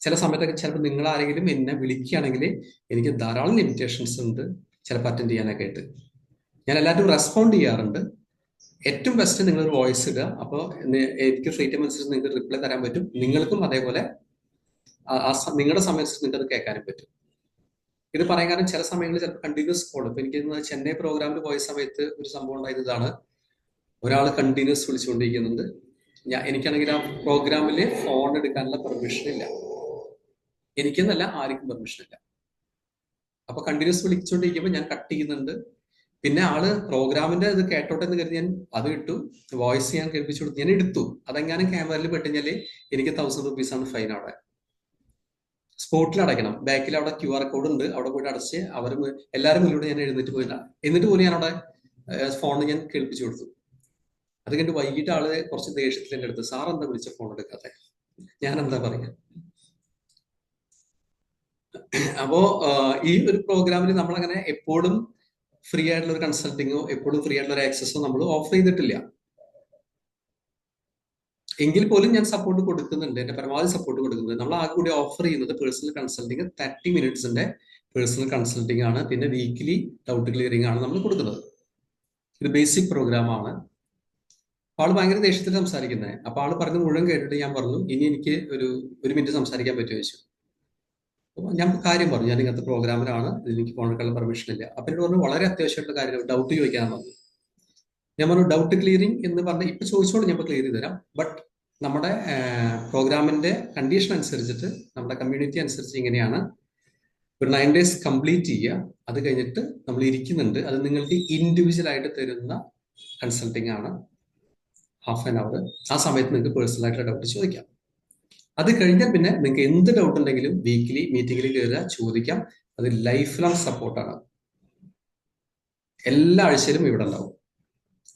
ചില സമയത്തൊക്കെ ചിലപ്പോൾ നിങ്ങൾ ആരെങ്കിലും എന്നെ വിളിക്കുകയാണെങ്കിൽ എനിക്ക് ധാരാളം ലിമിറ്റേഷൻസ് ഉണ്ട് ചിലപ്പോൾ അറ്റൻഡ് ചെയ്യാനൊക്കെ ആയിട്ട്. ഞാൻ എല്ലാവരും റെസ്പോണ്ട് ചെയ്യാറുണ്ട്. ഏറ്റവും ബെസ്റ്റ് നിങ്ങളൊരു വോയിസ് ഇടുക. അപ്പോൾ എനിക്ക് ഫ്രീ ടൈം അനുസരിച്ച് നിങ്ങൾക്ക് റിപ്ലൈ തരാൻ പറ്റും. നിങ്ങൾക്കും അതേപോലെ നിങ്ങളുടെ സമയത്ത് നിങ്ങൾക്ക് അത് കേൾക്കാനും പറ്റും. ഇത് പറയാൻ കാരണം ചില സമയങ്ങളിൽ ചിലപ്പോൾ കണ്ടിന്യൂസ് കോൾ. ഇപ്പൊ എനിക്ക് ചെന്നൈ പ്രോഗ്രാമിൽ പോയ സമയത്ത് ഒരു സംഭവം ഉണ്ടായത് ഇതാണ്. ഒരാൾ കണ്ടിന്യൂസ് വിളിച്ചുകൊണ്ടിരിക്കുന്നുണ്ട്. എനിക്കാണെങ്കിൽ ആ പ്രോഗ്രാമിൽ ഫോൺ എടുക്കാനുള്ള പെർമിഷൻ ഇല്ല. എനിക്കെന്നല്ല, ആർക്കും പെർമിഷൻ ഇല്ല. അപ്പൊ കണ്ടിന്യൂസ് വിളിച്ചുകൊണ്ടിരിക്കുമ്പോൾ ഞാൻ കട്ട് ചെയ്യുന്നുണ്ട്. പിന്നെ ആള് പ്രോഗ്രാമിന്റെ ഇത് കേട്ടോട്ടെ എന്ന് കരുതി ഞാൻ അത് ഇട്ടു. വോയിസ് ഞാൻ കേൾപ്പിച്ചു കൊടുത്തു. ഞാൻ എടുത്തു. അതെങ്ങാനും ക്യാമറയിൽ പെട്ടുകഴിഞ്ഞാല് എനിക്ക് 1000 rupees ഫൈൻ. അവിടെ സ്പോട്ടിൽ അടയ്ക്കണം. ബാക്കിൽ അവിടെ QR കോഡ് ഉണ്ട്. അവിടെ പോയിട്ട് അടച്ച് അവർ എല്ലാവരും മുന്നിലൂടെ ഞാൻ എഴുന്നേറ്റ് പോയില്ല. എന്നിട്ട് പോലും ഞാൻ അവിടെ ഫോൺ ഞാൻ കേൾപ്പിച്ചു കൊടുത്തു. അത് കഴിഞ്ഞിട്ട് വൈകിട്ട് ആള് കുറച്ച് ദേഷ്യത്തിൽ എൻ്റെ അടുത്ത്, സാർ എന്താ വിളിച്ച ഫോൺ എടുക്കാതെ? ഞാൻ എന്താ പറയാ? അപ്പോ ഈ ഒരു പ്രോഗ്രാമിൽ നമ്മളങ്ങനെ എപ്പോഴും ഫ്രീ ആയിട്ടുള്ള ഒരു കൺസൾട്ടിങ്ങോ എപ്പോഴും ഫ്രീ ആയിട്ടുള്ള ഒരു ആക്സസോ നമ്മൾ ഓഫർ ചെയ്തിട്ടില്ല. എങ്കിൽ പോലും ഞാൻ സപ്പോർട്ട് കൊടുക്കുന്നുണ്ട്. എന്റെ പരമാവധി സപ്പോർട്ട് കൊടുക്കുന്നുണ്ട്. നമ്മൾ ആകെ കൂടി ഓഫർ ചെയ്യുന്നത് personal consulting 30 minutes personal consulting ആണ്. പിന്നെ വീക്കിലി ഡൗട്ട് ക്ലിയറിംഗ് ആണ് നമ്മൾ കൊടുക്കുന്നത്. ഇത് ബേസിക് പ്രോഗ്രാം ആണ്. ആള് ഭയങ്കര ദേഷ്യത്തിൽ സംസാരിക്കുന്നത്. അപ്പൊ ആള് പറഞ്ഞ് മുഴുവൻ കേട്ടിട്ട് ഞാൻ പറഞ്ഞു, ഇനി എനിക്ക് ഒരു മിനിറ്റ് സംസാരിക്കാൻ പറ്റുമോ ചോദിച്ചു. അപ്പൊ ഞാൻ കാര്യം പറഞ്ഞു, ഞാൻ ഇങ്ങനത്തെ പ്രോഗ്രാമിലാണ്, എനിക്ക് ഫോൺ എടുക്കാനുള്ള പെർമിഷൻ ഇല്ല. അപ്പൊ എന്നോട് പറഞ്ഞു വളരെ അത്യാവശ്യമായിട്ടുള്ള കാര്യം, ഡൗട്ട് ചോദിക്കാനാണ് പറഞ്ഞു. ഞാൻ പറഞ്ഞു ഡൗട്ട് ക്ലിയറിംഗ് എന്ന് പറഞ്ഞാൽ ഇപ്പൊ ചോദിച്ചോളൂ, ഞാൻ ക്ലിയർ ചെയ്ത് തരാം. ബട്ട് നമ്മുടെ പ്രോഗ്രാമിന്റെ കണ്ടീഷൻ അനുസരിച്ചിട്ട്, നമ്മുടെ കമ്മ്യൂണിറ്റി അനുസരിച്ച് ഇങ്ങനെയാണ്. ഒരു 9 days കംപ്ലീറ്റ് ചെയ്യുക. അത് കഴിഞ്ഞിട്ട് നമ്മൾ ഇരിക്കുന്നുണ്ട്. അത് നിങ്ങൾക്ക് ഇൻഡിവിജ്വൽ ആയിട്ട് തരുന്ന കൺസൾട്ടിങ് ആണ്. Half an hour. ആ സമയത്ത് നിങ്ങൾക്ക് പേഴ്സണൽ ആയിട്ടുള്ള ഡൗട്ട് ചോദിക്കാം. അത് കഴിഞ്ഞാൽ പിന്നെ നിങ്ങൾക്ക് എന്ത് ഡൗട്ട് ഉണ്ടെങ്കിലും വീക്കിലി മീറ്റിംഗിൽ കയറുക, ചോദിക്കാം. അത് ലൈഫ് ലോങ് സപ്പോർട്ടാണ്. എല്ലാ ആഴ്ചയിലും ഇവിടെ ഉണ്ടാവും.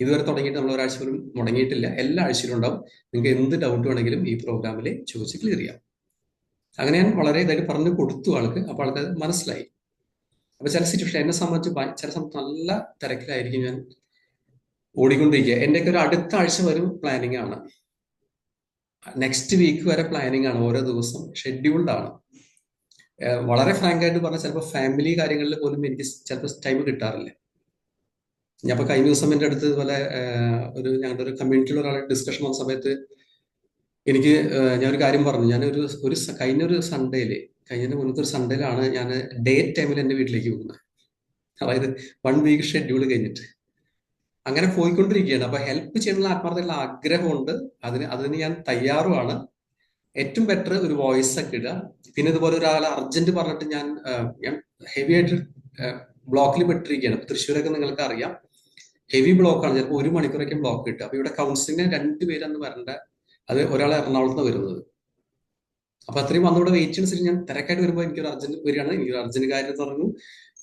ഇതുവരെ തുടങ്ങിയിട്ട് നമ്മൾ ഒരാഴ്ച പോലും മുടങ്ങിയിട്ടില്ല. എല്ലാ ആഴ്ചയിലും ഉണ്ടാവും. നിങ്ങൾക്ക് എന്ത് ഡൗട്ട് വേണമെങ്കിലും ഈ പ്രോഗ്രാമിൽ ചോദിച്ച് ക്ലിയർ ചെയ്യാം. അങ്ങനെ ഞാൻ വളരെ ഇതായിട്ട് പറഞ്ഞു കൊടുത്തു ആൾക്ക്. അപ്പോൾ ആൾക്ക് അത് മനസ്സിലായി. അപ്പൊ ചില സിറ്റുവേഷൻ എന്നെ സംബന്ധിച്ച് ചില സമയത്ത് നല്ല തിരക്കിലായിരിക്കും ഞാൻ ഓടിക്കൊണ്ടിരിക്കുക. എന്റെയൊക്കെ ഒരു അടുത്ത ആഴ്ച വരും പ്ലാനിങ് ആണ്. നെക്സ്റ്റ് വീക്ക് വരെ പ്ലാനിങ് ആണ്. ഓരോ ദിവസം ഷെഡ്യൂൾഡ് ആണ്. വളരെ ഫ്രാങ്ക് ആയിട്ട് പറഞ്ഞാൽ ചിലപ്പോൾ ഫാമിലി കാര്യങ്ങളിൽ പോലും എനിക്ക് ചിലപ്പോൾ ടൈം കിട്ടാറില്ല. ഞാൻ ഇപ്പൊ കഴിഞ്ഞ ദിവസം എൻ്റെ അടുത്ത് ഇതുപോലെ ഞങ്ങളുടെ ഒരു കമ്മ്യൂണിറ്റിയിൽ ഒരാളെ ഡിസ്കഷൻ വന്ന സമയത്ത് എനിക്ക് ഞാനൊരു കാര്യം പറഞ്ഞു. ഞാൻ കഴിഞ്ഞൊരു സൺഡേയില്, കഴിഞ്ഞതിന് മുന്നത്തെ ഒരു സൺഡേയിലാണ് ഞാൻ ഡേ ടൈമിൽ എൻ്റെ വീട്ടിലേക്ക് പോകുന്നത്. അതായത് 1 week ഷെഡ്യൂൾ കഴിഞ്ഞിട്ട് അങ്ങനെ പോയിക്കൊണ്ടിരിക്കുകയാണ്. അപ്പൊ ഹെൽപ്പ് ചെയ്യാനുള്ള ആത്മാർത്ഥമുള്ള ആഗ്രഹമുണ്ട്. അതിന് ഞാൻ തയ്യാറുമാണ്. ഏറ്റവും ബെറ്റർ ഒരു വോയിസ് ഒക്കെ ഇടുക. പിന്നെ ഇതുപോലെ ഒരാൾ അർജന്റ് പറഞ്ഞിട്ട് ഞാൻ ഹെവി ആയിട്ട് ബ്ലോക്കിൽ പെട്ടിരിക്കുകയാണ്. ഇപ്പൊ തൃശ്ശൂരൊക്കെ നിങ്ങൾക്ക് അറിയാം, ഹെവി ബ്ലോക്കാണ്. ചിലപ്പോൾ 1 മണിക്കൂറൊക്കെ ബ്ലോക്ക് കിട്ടുക. അപ്പൊ ഇവിടെ കൗൺസിലിന് 2 പേരന്ന് വരേണ്ട, അത് ഒരാൾ എറണാകുളത്ത് വരുന്നത്. അപ്പൊ അത്രയും വന്നിവിടെ വെയിറ്റ് അനുസരിച്ച് ഞാൻ തിരക്കായിട്ട് വരുമ്പോൾ എനിക്കൊരു അർജന്റ് വരികയാണ്. എനിക്കൊരു അർജന്റ് കാര്യം തുടങ്ങും.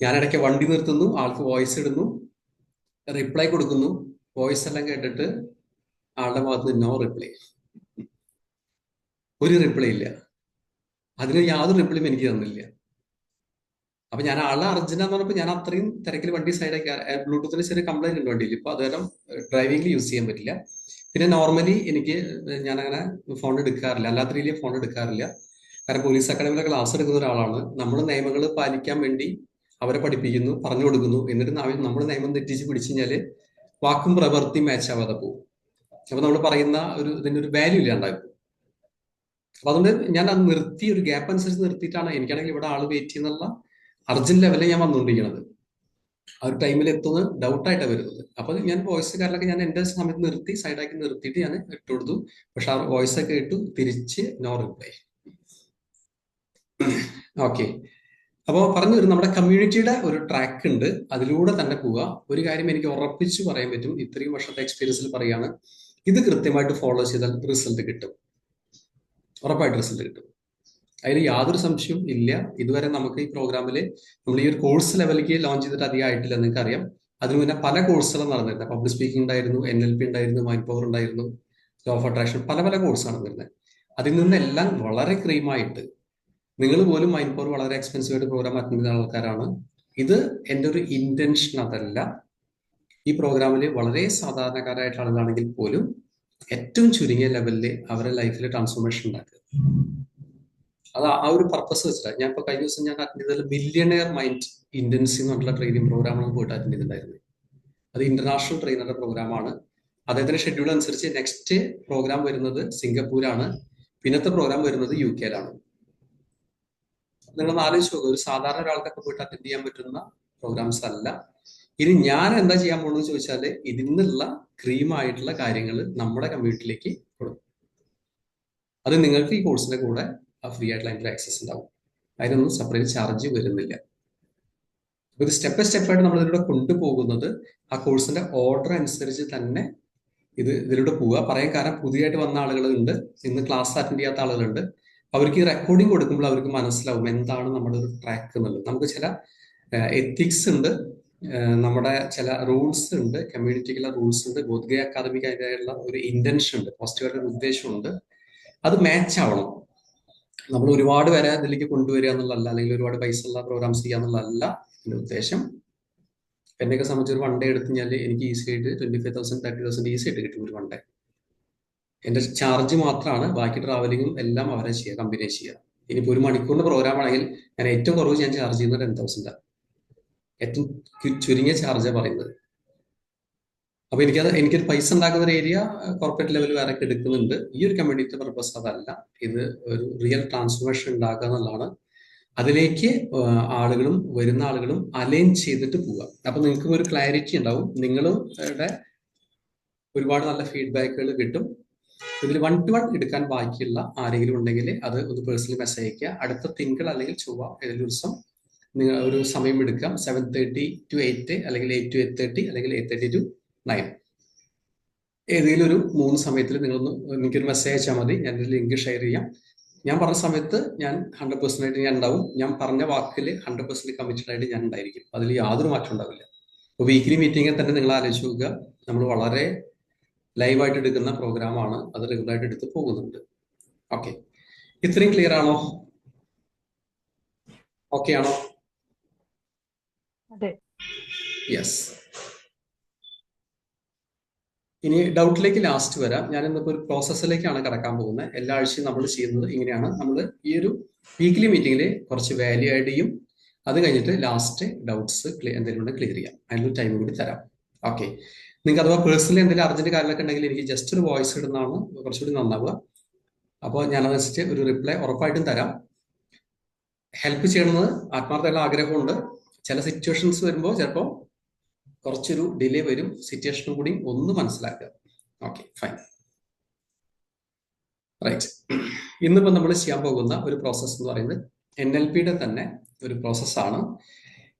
ഞാൻ ഇടയ്ക്ക് വണ്ടി നിർത്തുന്നു, ആൾക്ക് വോയിസ് ഇടുന്നു, റിപ്ലൈ കൊടുക്കുന്നു. വോയിസ് എല്ലാം കേട്ടിട്ട് ആളുടെ ഭാഗത്ത് നോ റിപ്ലൈ, ഒരു റിപ്ലൈ ഇല്ല. അതിന് യാതൊരു റിപ്ലൈയും എനിക്ക് തന്നില്ല. അപ്പൊ ഞാൻ ആളെ അർജന്റാന്ന് പറഞ്ഞപ്പോൾ ഞാൻ അത്രയും തിരക്കിൽ വണ്ടി സൈഡാക്കി. ബ്ലൂടൂത്തിന് ചെറിയ കംപ്ലൈന്റ് ഉണ്ട് വണ്ടിയിൽ. ഇപ്പൊ അതുകാരം ഡ്രൈവിംഗിൽ യൂസ് ചെയ്യാൻ പറ്റില്ല. പിന്നെ നോർമലി ഞാൻ അങ്ങനെ ഫോൺ എടുക്കാറില്ല, അല്ലാത്ത രീതിയിൽ ഫോൺ എടുക്കാറില്ല. കാരണം പോലീസ് അക്കാഡമിയിലെ ക്ലാസ് എടുക്കുന്ന ഒരാളാണ്. നമ്മൾ നിയമങ്ങൾ പാലിക്കാൻ വേണ്ടി അവരെ പഠിപ്പിക്കുന്നു, പറഞ്ഞു കൊടുക്കുന്നു. എന്നിട്ട് നമ്മൾ നിയമം തെറ്റിച്ച് പിടിച്ചു കഴിഞ്ഞാല് വാക്കും പ്രവൃത്തിയും മാച്ച് ആവാതെ പോകും. അപ്പൊ നമ്മൾ പറയുന്ന ഇതിന്റെ ഒരു വാല്യൂ ഇല്ലാണ്ടാകും. അപ്പൊ അതുകൊണ്ട് ഞാൻ അത് നിർത്തി, ഒരു ഗ്യാപ്പ് അനുസരിച്ച് നിർത്തിയിട്ടാണ്. എനിക്കാണെങ്കിൽ ഇവിടെ ആള് വെയിറ്റ് ചെയ്യുന്നുള്ള അർജന്റ് ലെവലിൽ ഞാൻ വന്നുകൊണ്ടിരിക്കുന്നത്. ആ ഒരു ടൈമിൽ എത്തുന്നത് ഡൗട്ടായിട്ടാണ് വരുന്നത്. അപ്പൊ ഞാൻ വോയിസ് കാരിലൊക്കെ ഞാൻ എന്റെ സമയത്ത് നിർത്തി, സൈഡാക്കി നിർത്തിയിട്ട് ഞാൻ ഇട്ട് കൊടുത്തു. പക്ഷെ ആ വോയിസ് ഒക്കെ ഇട്ടു, തിരിച്ച് നോ റിപ്ലൈ. ഓക്കെ. അപ്പോൾ പറഞ്ഞു വരും, നമ്മുടെ കമ്മ്യൂണിറ്റിയുടെ ഒരു ട്രാക്ക് ഉണ്ട്, അതിലൂടെ തന്നെ പോവുക. ഒരു കാര്യം എനിക്ക് ഉറപ്പിച്ച് പറയാൻ പറ്റും, ഇത്രയും വർഷത്തെ എക്സ്പീരിയൻസിൽ പറയാണ്, ഇത് കൃത്യമായിട്ട് ഫോളോ ചെയ്താൽ റിസൾട്ട് കിട്ടും. ഉറപ്പായിട്ട് റിസൾട്ട് കിട്ടും. അതിൽ യാതൊരു സംശയവും ഇല്ല. ഇതുവരെ നമുക്ക് ഈ പ്രോഗ്രാമിൽ നമ്മൾ ഈ ഒരു കോഴ്സ് ലെവലിലേക്ക് ലോഞ്ച് ചെയ്തിട്ട് അധികം ആയിട്ടില്ല, നിങ്ങൾക്ക് അറിയാം. അതിന് മുന്നേ പല കോഴ്സുകളും നടന്നിരുന്നത്. പബ്ലിക് സ്പീക്കിംഗ് ഉണ്ടായിരുന്നു, NLP ഉണ്ടായിരുന്നു, മൈൻഡ് പവർ ഉണ്ടായിരുന്നു, ലോ ഓഫ് അട്രാക്ഷൻ, പല കോഴ്സാണ് വരുന്നത്. അതിൽ നിന്നെല്ലാം വളരെ ക്രീമായിട്ട്, നിങ്ങൾ പോലും മൈൻഡ് പവർ വളരെ എക്സ്പെൻസീവ് ആയിട്ട് പ്രോഗ്രാം അറ്റൻഡ് ചെയ്യുന്ന ആൾക്കാരാണ്. ഇത് എൻ്റെ ഒരു ഇന്റൻഷൻ അതല്ല. ഈ പ്രോഗ്രാമിൽ വളരെ സാധാരണക്കാരായിട്ടുള്ള ആളുകളാണെങ്കിൽ പോലും ഏറ്റവും ചുരുങ്ങിയ ലെവലിൽ അവരുടെ ലൈഫിൽ ട്രാൻസ്ഫോർമേഷൻ ഉണ്ടാക്കുക. അത് ആ ഒരു പർപ്പസ് വെച്ചിട്ടാണ്. ഞാൻ ഇപ്പോൾ കഴിഞ്ഞ ദിവസം ഞാൻ അറ്റൻഡ് ചെയ്തത് മില്യണിയർ മൈൻഡ് ഇന്റൻസീവ് എന്ന് പറഞ്ഞിട്ടുള്ള ട്രെയിനിങ് പ്രോഗ്രാമാണ് പോയിട്ട് അറ്റൻഡ് ചെയ്തിട്ടുണ്ടായിരുന്നത്. അത് ഇന്റർനാഷണൽ ട്രെയിനറുടെ പ്രോഗ്രാമാണ്. അദ്ദേഹത്തിന്റെ ഷെഡ്യൂൾ അനുസരിച്ച് നെക്സ്റ്റ് പ്രോഗ്രാം വരുന്നത് സിംഗപ്പൂരാണ്, പിന്നത്തെ പ്രോഗ്രാം വരുന്നത് UK-യിലാണ്. നിങ്ങൾ ആലോചിച്ച് നോക്കുക, ഒരു സാധാരണ ഒരാൾക്കൊക്കെ പോയിട്ട് അറ്റൻഡ് ചെയ്യാൻ പറ്റുന്ന പ്രോഗ്രാംസ് അല്ല. ഇനി ഞാൻ എന്താ ചെയ്യാൻ പോകുന്നത് ചോദിച്ചാൽ, ഇതിൽ നിന്നുള്ള ക്രീമായിട്ടുള്ള കാര്യങ്ങൾ നമ്മുടെ കമ്മ്യൂണിറ്റിയിലേക്ക് കൊടുക്കും. അത് നിങ്ങൾക്ക് ഈ കോഴ്സിന്റെ കൂടെ ഫ്രീ ആയിട്ടുള്ള അതിൻ്റെ ആക്സസ് ഉണ്ടാവും. അതിനൊന്നും സെപ്പറേറ്റ് ചാർജ് വരുന്നില്ല. ഒരു സ്റ്റെപ്പ് ബൈ സ്റ്റെപ്പായിട്ട് നമ്മൾ ഇതിലൂടെ കൊണ്ടുപോകുന്നത് ആ കോഴ്സിന്റെ ഓർഡർ അനുസരിച്ച് തന്നെ ഇതിലൂടെ പോവുക. പറയാൻ കാരണം പുതിയതായിട്ട് വന്ന ആളുകളുണ്ട്, ഇന്ന് ക്ലാസ് അറ്റൻഡ് ചെയ്യാത്ത ആളുകളുണ്ട്. അവർക്ക് ഈ റെക്കോർഡിംഗ് കൊടുക്കുമ്പോൾ അവർക്ക് മനസ്സിലാവും എന്താണ് നമ്മുടെ ഒരു ട്രാക്ക് എന്നുള്ളത്. നമുക്ക് ചില എത്തിക്സ് ഉണ്ട്, നമ്മുടെ ചില റൂൾസ് ഉണ്ട്, കമ്മ്യൂണിറ്റിക്കുള്ള റൂൾസ് ഉണ്ട്, ബോധ്ഗയ അക്കാദമിക്ക് അതിൻ്റെതായുള്ള ഒരു ഇന്റൻഷൻ ഉണ്ട്, പോസിറ്റീവായിട്ടുള്ള ഉദ്ദേശമുണ്ട്. അത് മാച്ച് ആവണം. നമ്മൾ ഒരുപാട് പേരെ ഇതിലേക്ക് കൊണ്ടുവരിക എന്നുള്ളതല്ല, അല്ലെങ്കിൽ ഒരുപാട് പൈസ ഉള്ള പ്രോഗ്രാംസ് ചെയ്യുക എന്നുള്ളതല്ല എൻ്റെ ഉദ്ദേശം. എന്നെയൊക്കെ സംബന്ധിച്ച് ഒരു 1 ഡേ എടുത്ത് കഴിഞ്ഞാൽ എനിക്ക് ഈസി ആയിട്ട് 25,000 30,000 ഈസി ആയിട്ട് കിട്ടും ഒരു 1 ഡേ. എൻ്റെ ചാർജ് മാത്രമാണ്, ബാക്കി ട്രാവലിങ്ങും എല്ലാം അവരെ ചെയ്യുക, കമ്പനി ചെയ്യുക. ഇനിയിപ്പോൾ 1 മണിക്കൂറിന്റെ പ്രോഗ്രാം ആണെങ്കിൽ ഞാൻ ഏറ്റവും കുറവ് ഞാൻ ചാർജ് ചെയ്യുന്നത് 10,000. ഏറ്റവും ചുരുങ്ങിയ ചാർജാണ് പറയുന്നത്. അപ്പൊ എനിക്കൊരു പൈസ ഉണ്ടാക്കുന്ന ഒരു ഏരിയ കോർപ്പറേറ്റ് ലെവൽ വേറെ എടുക്കുന്നുണ്ട്. ഈ ഒരു കമ്മ്യൂണിറ്റി പർപ്പസ് അതല്ല. ഇത് ഒരു റിയൽ ട്രാൻസ്ഫോർമേഷൻ ഉണ്ടാക്കുക എന്നുള്ളതാണ്. അതിലേക്ക് ആളുകളും വരുന്ന ആളുകളും അലൈൻ ചെയ്തിട്ട് പോവുക. അപ്പൊ നിങ്ങൾക്ക് ഒരു ക്ലാരിറ്റി ഉണ്ടാവും. നിങ്ങളും ഒരുപാട് നല്ല ഫീഡ്ബാക്കുകൾ കിട്ടും. ഇതിൽ 1-to-1 എടുക്കാൻ ബാക്കിയുള്ള ആരെങ്കിലും ഉണ്ടെങ്കിൽ അത് ഒന്ന് പേഴ്സണലി മെസ്സേജ് അയക്കുക. അടുത്ത തിങ്കൾ അല്ലെങ്കിൽ ചൊവ്വ ഏതെങ്കിലും ദിവസം നിങ്ങൾ ഒരു സമയം എടുക്കാം. 7:30 to 8, അല്ലെങ്കിൽ 8 to 8:30, അല്ലെങ്കിൽ 8:30 to 9. ഏതെങ്കിലും ഒരു 3 സമയത്തിൽ എനിക്കൊരു മെസ്സേജ് അയച്ചാൽ മതി. ഞാൻ ലിങ്ക് ഷെയർ ചെയ്യാം. ഞാൻ പറഞ്ഞ സമയത്ത് ഞാൻ 100% ആയിട്ട് ഞാൻ ഉണ്ടാവും. ഞാൻ പറഞ്ഞ വാക്കിൽ 100% കമ്മിറ്റഡ് ആയിട്ട് ഞാൻ ഉണ്ടായിരിക്കും. അതിൽ യാതൊരു മാറ്റം ഉണ്ടാവില്ല. അപ്പോൾ വീക്ക്ലി മീറ്റിംഗിൽ തന്നെ നിങ്ങൾ ആലോചിച്ച് നോക്കുക, നമ്മൾ വളരെ ലൈവായിട്ട് എടുക്കുന്ന പ്രോഗ്രാമാണ്. അത് റെഗുലറായിട്ട് എടുത്ത് പോകുന്നുണ്ട്. ഓക്കെ, ഇത്രയും ക്ലിയർ ആണോ? ഓക്കെ ആണോ? അതെ. യെസ്. ഇനി ഡൗട്ടിലേക്ക് ലാസ്റ്റ് വരാം. ഞാൻ ഇന്നിപ്പോൾ ഒരു പ്രോസസ്സിലേക്കാണ് കടക്കാൻ പോകുന്നത്. എല്ലാ ആഴ്ചയും നമ്മൾ ചെയ്യുന്നത് ഇങ്ങനെയാണ്. നമ്മൾ ഈ ഒരു വീക്ക്ലി മീറ്റിംഗിൽ കുറച്ച് വാല്യൂ ആഡ് ചെയ്യും. അത് കഴിഞ്ഞിട്ട് ലാസ്റ്റ് ഡൗട്ട്സ് എന്തെങ്കിലും ഉണ്ടെങ്കിൽ ക്ലിയർ ചെയ്യാം. അതിനൊരു ടൈം കൂടി തരാം. ഓക്കെ, നിങ്ങൾക്ക് അഥവാ പേഴ്സണലി എന്തെങ്കിലും അർജന്റ് കാര്യങ്ങളൊക്കെ ഉണ്ടെങ്കിൽ എനിക്ക് ജസ്റ്റ് ഒരു വോയിസ് ഇടുന്നതാണ് കുറച്ചുകൂടി നന്നാവുക. അപ്പോൾ ഞാനതനുസരിച്ച് ഒരു റിപ്ലൈ ഉറപ്പായിട്ടും തരാം. ഹെൽപ്പ് ചെയ്യണമെന്ന് ആത്മാർത്ഥമുള്ള ആഗ്രഹമുണ്ട്. ചില സിറ്റുവേഷൻസ് വരുമ്പോൾ ചിലപ്പോൾ കുറച്ചൊരു ഡിലേ വരും. സിറ്റുവേഷനും കൂടി ഒന്ന് മനസ്സിലാക്കുക. Okay, fine, right. ഇന്നിപ്പോൾ നമ്മൾ ചെയ്യാൻ പോകുന്ന ഒരു പ്രോസസ്സ് എന്ന് പറയുന്നത് NLPയുടെ തന്നെ ഒരു പ്രോസസ്സാണ്.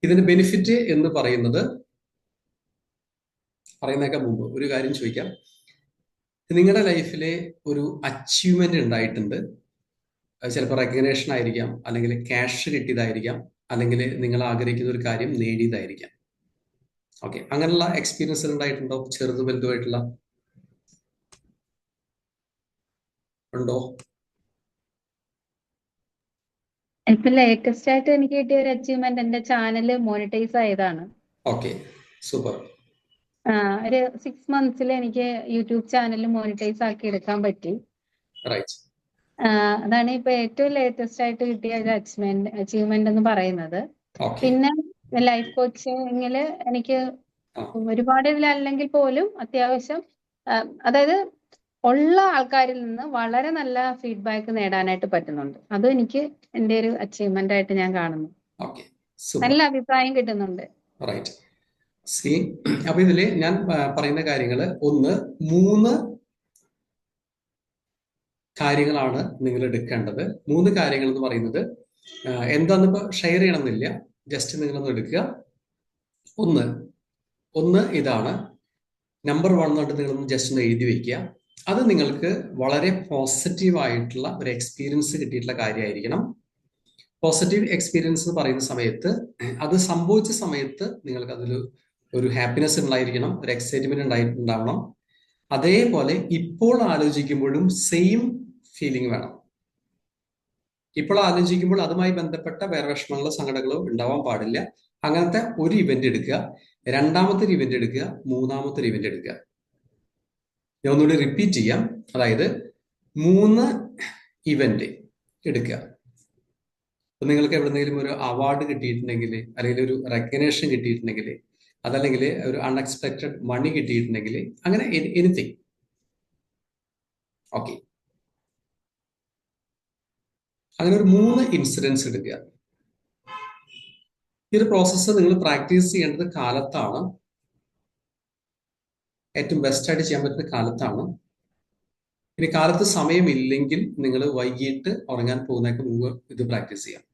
ഇതിന്റെ ബെനിഫിറ്റ് എന്ന് പറയുന്നതിനൊക്കെ മുമ്പ് ഒരു കാര്യം ചോദിക്കാം. നിങ്ങളുടെ ലൈഫിലെ ഒരു അച്ചീവ്മെന്റ് ഉണ്ടായിട്ടുണ്ട്. അത് ചിലപ്പോൾ റെക്കഗ്നേഷൻ ആയിരിക്കാം, അല്ലെങ്കിൽ ക്യാഷ് കിട്ടിയതായിരിക്കാം, അല്ലെങ്കിൽ നിങ്ങൾ ആഗ്രഹിക്കുന്ന ഒരു കാര്യം നേടിയതായിരിക്കാം. ഓക്കെ, അങ്ങനെയുള്ള എക്സ്പീരിയൻസ് ഉണ്ടായിട്ടുണ്ടോ? ചെറുതും വലുതുമായിട്ടുള്ള ഉണ്ടോ? ഇപ്പൊ ലേറ്റസ്റ്റ് ആയിട്ട് എനിക്ക് കിട്ടിയ ഒരു അച്ചീവ്മെന്റ് എന്റെ ചാനൽ മോണിറ്റൈസ് ആയതാണ്. Okay, super. ഒരു 6 months എനിക്ക് യൂട്യൂബ് ചാനൽ മോണിറ്റൈസ് ആക്കി എടുക്കാൻ പറ്റി. റൈറ്റ്. അതാണ് ഇപ്പൊ ഏറ്റവും ലേറ്റസ്റ്റ് ആയിട്ട് കിട്ടിയ ഒരു അച്ചീവ്മെന്റ് എന്ന് പറയുന്നത്. പിന്നെ ലൈഫ് കോച്ചിങ്ങില് എനിക്ക് ഒരുപാട് ഇതിലല്ലെങ്കിൽ പോലും അത്യാവശ്യം അതായത് ഉള്ള ആൾക്കാരിൽ നിന്ന് വളരെ നല്ല ഫീഡ്ബാക്ക് നേടാനായിട്ട് പറ്റുന്നുണ്ട്. അതും എനിക്ക് എന്റെ ഒരു അച്ചീവ്മെന്റ് ആയിട്ട് ഞാൻ കാണുന്നു. നല്ല അഭിപ്രായം കിട്ടുന്നുണ്ട്. റൈറ്റ്. സി, അപ്പൊ ഇതില് ഞാൻ പറയുന്ന കാര്യങ്ങള് 3 കാര്യങ്ങളാണ് നിങ്ങൾ എടുക്കേണ്ടത്. 3 കാര്യങ്ങൾ എന്ന് പറയുന്നത് എന്താന്ന് ഇപ്പൊ ഷെയർ ചെയ്യണമെന്നില്ല, ജസ്റ്റ് നിങ്ങളൊന്ന് എടുക്കുക. ഒന്ന് ഇതാണ്. നമ്പർ 1 തൊട്ട് നിങ്ങളൊന്ന് ജസ്റ്റ് ഒന്ന് എഴുതി വെക്കുക. അത് നിങ്ങൾക്ക് വളരെ പോസിറ്റീവായിട്ടുള്ള ഒരു എക്സ്പീരിയൻസ് കിട്ടിയിട്ടുള്ള കാര്യമായിരിക്കണം. പോസിറ്റീവ് എക്സ്പീരിയൻസ് എന്ന് പറയുന്ന സമയത്ത് അത് സംഭവിച്ച സമയത്ത് നിങ്ങൾക്ക് അതിൽ ഒരു ഹാപ്പിനെസ് ഉണ്ടായിരിക്കണം, ഒരു എക്സൈറ്റ്മെന്റ് ഉണ്ടാവണം. അതേപോലെ ഇപ്പോൾ ആലോചിക്കുമ്പോഴും സെയിം ഫീലിംഗ് വേണം. ഇപ്പോൾ ആലോചിക്കുമ്പോൾ അതുമായി ബന്ധപ്പെട്ട വേറെ വിഷമങ്ങളോ സങ്കടങ്ങളോ ഉണ്ടാവാൻ പാടില്ല. അങ്ങനത്തെ ഒരു ഇവന്റ് എടുക്കുക, രണ്ടാമത്തെ ഒരു ഇവന്റ് എടുക്കുക, മൂന്നാമത്തെ ഒരു ഇവന്റ് എടുക്കുക. ഞാൻ ഒന്നുകൂടി റിപ്പീറ്റ് ചെയ്യാം. അതായത് 3 ഇവന്റ് എടുക്കുക. അപ്പൊ നിങ്ങൾക്ക് എവിടെന്നെങ്കിലും ഒരു അവാർഡ് കിട്ടിയിട്ടുണ്ടെങ്കിൽ, അല്ലെങ്കിൽ ഒരു റെക്കഗ്നേഷൻ കിട്ടിയിട്ടുണ്ടെങ്കിൽ, അതല്ലെങ്കിൽ ഒരു അൺഎക്സ്പെക്ടഡ് മണി കിട്ടിയിട്ടുണ്ടെങ്കിൽ, അങ്ങനെ എനിത്തിങ്. ഓക്കെ, അങ്ങനെ ഒരു 3 ഇൻസിഡൻസ് എടുക്കുക. ഈ ഒരു പ്രോസസ്സ് നിങ്ങൾ പ്രാക്ടീസ് ചെയ്യേണ്ടത് കാലത്താണ്. ഏറ്റവും ബെസ്റ്റ് ആയിട്ട് ചെയ്യാൻ പറ്റുന്ന കാലത്താണ്. ഇനി കാലത്ത് സമയമില്ലെങ്കിൽ നിങ്ങൾ വൈകിട്ട് ഉറങ്ങാൻ പോകുന്നതിന് മുമ്പ് ഇത് പ്രാക്ടീസ് ചെയ്യാം.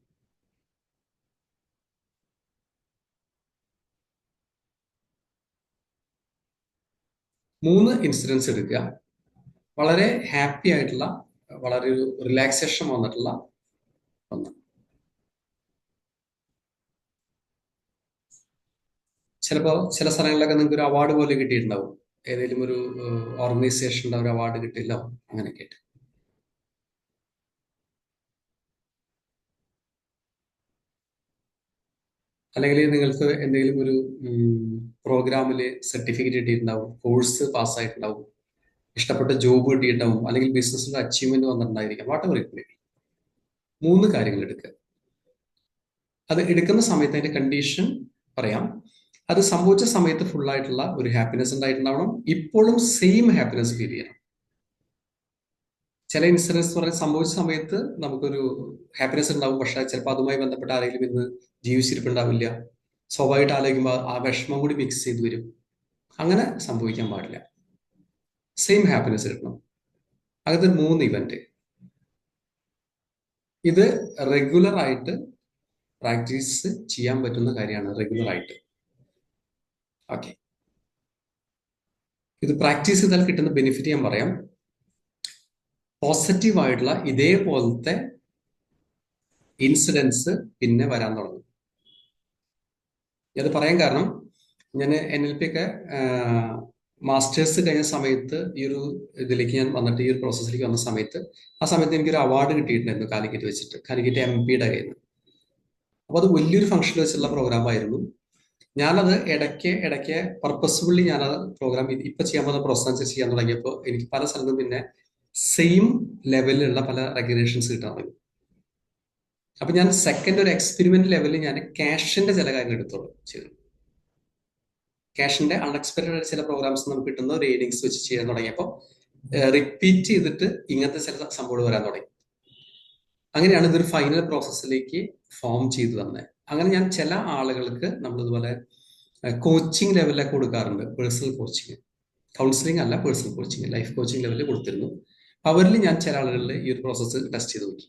മൂന്ന് ഇൻസിഡൻസ് എടുക്കുക. വളരെ ഹാപ്പി ആയിട്ടുള്ള, വളരെ ഒരു റിലാക്സേഷൻ വന്നിട്ടുള്ള ഒന്ന്. ചിലപ്പോൾ ചില സ്ഥലങ്ങളിലൊക്കെ നിങ്ങൾക്ക് ഒരു അവാർഡ് പോലെ കിട്ടിയിട്ടുണ്ടാവും. ഏതെങ്കിലും ഒരു ഓർഗനൈസേഷൻ്റെ ഒരു അവാർഡ് കിട്ടില്ല, അങ്ങനെയൊക്കെ ആയിട്ട്. അല്ലെങ്കിൽ നിങ്ങൾക്ക് എന്തെങ്കിലും ഒരു പ്രോഗ്രാമിൽ സർട്ടിഫിക്കറ്റ് കിട്ടിയിട്ടുണ്ടാവും, കോഴ്സ് പാസ്സായിട്ടുണ്ടാവും, ഇഷ്ടപ്പെട്ട ജോബ് കിട്ടിയിട്ടുണ്ടാവും, അല്ലെങ്കിൽ ബിസിനസ്സിൽ അച്ചീവ്മെന്റ് വന്നിട്ടുണ്ടായിരിക്കാം. Whatever it may be. 3 കാര്യങ്ങൾ എടുക്കുക. അത് എടുക്കുന്ന സമയത്ത് അതിന്റെ കണ്ടീഷൻ പറയാം. അത് സംഭവിച്ച സമയത്ത് ഫുൾ ആയിട്ടുള്ള ഒരു ഹാപ്പിനെസ് ഉണ്ടായിട്ടുണ്ടാവണം. ഇപ്പോഴും സെയിം ഹാപ്പിനെസ് ഫീൽ ചെയ്യണം. ചില ഇൻസിഡൻസ് പറഞ്ഞാൽ സംഭവിച്ച സമയത്ത് നമുക്കൊരു ഹാപ്പിനെസ് ഉണ്ടാവും, പക്ഷെ ചിലപ്പോൾ അതുമായി ബന്ധപ്പെട്ട ആരെങ്കിലും ഇന്ന് ജീവിച്ചിരിപ്പുണ്ടാവില്ല. സ്വാഭാവികമായിട്ട് ആലോചിക്കുമ്പോൾ ആ വിഷമം കൂടി മിക്സ് ചെയ്ത് വരും. അങ്ങനെ സംഭവിക്കാൻ പാടില്ല. സെയിം ഹാപ്പിനെസ് കിട്ടണം. അങ്ങനത്തെ 3 ഇവന്റ്. ഇത് റെഗുലർ ആയിട്ട് പ്രാക്ടീസ് ചെയ്യാൻ പറ്റുന്ന കാര്യമാണ്. റെഗുലർ ആയിട്ട്. ഓക്കെ, ഇത് പ്രാക്ടീസ് ചെയ്താൽ കിട്ടുന്ന ബെനിഫിറ്റ് ഞാൻ പറയാം. പോസിറ്റീവ് ആയിട്ടുള്ള ഇതേപോലത്തെ ഇൻസിഡൻസ് പിന്നെ വരാൻ തുടങ്ങും. അത് പറയാൻ കാരണം, ഞാൻ NLP ഒക്കെ മാസ്റ്റേഴ്സ് കഴിഞ്ഞ സമയത്ത് ഈ ഒരു ഇതിലേക്ക് ഞാൻ വന്നിട്ട്, ഈ ഒരു പ്രോസസ്സിലേക്ക് വന്ന സമയത്ത്, ആ സമയത്ത് എനിക്കൊരു അവാർഡ് കിട്ടിയിട്ടുണ്ടായിരുന്നു കാലിക്കറ്റ് വെച്ചിട്ട്, കാലിക്കറ്റ് MP കയ്യിൽ നിന്ന്. അപ്പോൾ അത് വലിയൊരു ഫംഗ്ഷൻ വെച്ചുള്ള പ്രോഗ്രാം ആയിരുന്നു. ഞാനത് ഇടയ്ക്ക് പർപ്പസ്ഫുള്ളി ഞാനത് പ്രോഗ്രാം ഇപ്പൊ ചെയ്യാൻ പോകുന്ന പ്രോത്സാഹനം ചെയ്യാൻ തുടങ്ങിയപ്പോൾ എനിക്ക് പല സ്ഥലത്തും പിന്നെ സെയിം ലെവലിലുള്ള പല റെക്കഗ്നേഷൻസ് കിട്ടാൻ തുടങ്ങി. അപ്പൊ ഞാൻ സെക്കൻഡ് ഒരു എക്സ്പെരിമെന്റ് ലെവലിൽ ഞാൻ ക്യാഷിന്റെ ചില കാര്യങ്ങൾ എടുത്തോളൂ ചെയ്തു. ക്യാഷിന്റെ അൺഎക്സ്പെക്ടഡ് ആയിട്ട് ചില പ്രോഗ്രാംസ് നമുക്ക് കിട്ടുന്ന ഒരു ഏണിങ്സ് വെച്ച് ചെയ്യാൻ തുടങ്ങിയപ്പോൾ റിപ്പീറ്റ് ചെയ്തിട്ട് ഇങ്ങനത്തെ ചില സംഭവങ്ങൾ വരാൻ തുടങ്ങി. അങ്ങനെയാണ് ഇതൊരു ഫൈനൽ പ്രോസസ്സിലേക്ക് ഫോം ചെയ്തു തന്നെ. അങ്ങനെ ഞാൻ ചില ആളുകൾക്ക് നമ്മളിതുപോലെ കോച്ചിങ് ലെവലിലൊക്കെ കൊടുക്കാറുണ്ട്. പേഴ്സണൽ കോച്ചിങ്, കൗൺസിലിംഗ് അല്ല, പേഴ്സണൽ കോച്ചിങ്, ലൈഫ് കോച്ചിങ് ലെവലിൽ കൊടുത്തിരുന്നു. അവരിൽ ഞാൻ ചില ആളുകളിൽ ഈ ഒരു പ്രോസസ്സ് ടെസ്റ്റ് ചെയ്ത് നോക്കി.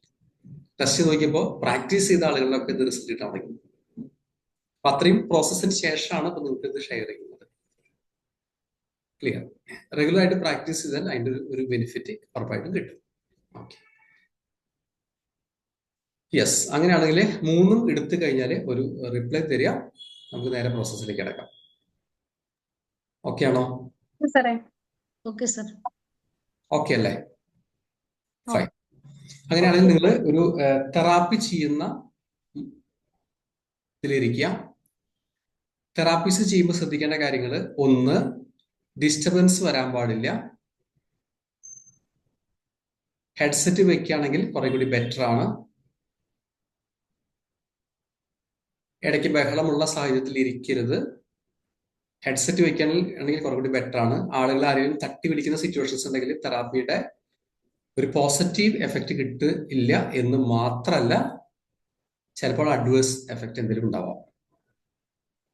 ടെസ്റ്റ് ചെയ്ത് നോക്കിയപ്പോൾ പ്രാക്ടീസ് ചെയ്ത ആളുകളിലൊക്കെ ഇത് റിസൾട്ട് കിട്ടാൻ തുടങ്ങി. അപ്പൊ അത്രയും പ്രോസസ്സിന് ശേഷമാണ് ഇപ്പൊ നിങ്ങൾക്ക് ഇത് ഷെയർ ചെയ്യുന്നത്. ക്ലിയർ? റെഗുലർ ആയിട്ട് പ്രാക്ടീസ് ചെയ്താൽ അതിന്റെ ഒരു ബെനിഫിറ്റ് ഉറപ്പായിട്ടും കിട്ടും. Okay, yes. അങ്ങനെയാണെങ്കിൽ 3 എടുത്തു കഴിഞ്ഞാൽ ഒരു റിപ്ലൈ തരിക. നമുക്ക് നേരെ പ്രോസസ്സിലേക്ക് കിടക്കാം. ഓക്കെ ആണോ? Okay sir. ഓക്കെ അല്ലേ? ഫൈൻ. അങ്ങനെയാണെങ്കിൽ നിങ്ങൾ ഒരു തെറാപ്പി ചെയ്യുന്ന ഇതിലിരിക്കുക. തെറാപ്പീസ് ചെയ്യുമ്പോൾ ശ്രദ്ധിക്കേണ്ട കാര്യങ്ങൾ: 1, ഡിസ്റ്റർബൻസ് വരാൻ പാടില്ല. ഹെഡ്സെറ്റ് വെക്കുകയാണെങ്കിൽ കുറെ കൂടി ബെറ്റർ ആണ്. ഇടയ്ക്ക് ബഹളമുള്ള സാഹചര്യത്തിൽ ഇരിക്കരുത്. ഹെഡ്സെറ്റ് വെക്കുകയാണെങ്കിൽ കുറെ കൂടി ബെറ്റർ ആണ്. ആളുകൾ ആരെങ്കിലും തട്ടി വിളിക്കുന്ന സിറ്റുവേഷൻസ് ഉണ്ടെങ്കിൽ തെറാപ്പിയുടെ ഒരു പോസിറ്റീവ് എഫക്റ്റ് കിട്ടില്ല എന്ന് മാത്രമല്ല, ചിലപ്പോൾ അഡ്വേഴ്സ് എഫക്റ്റ് എന്തെങ്കിലും ഉണ്ടാവാം.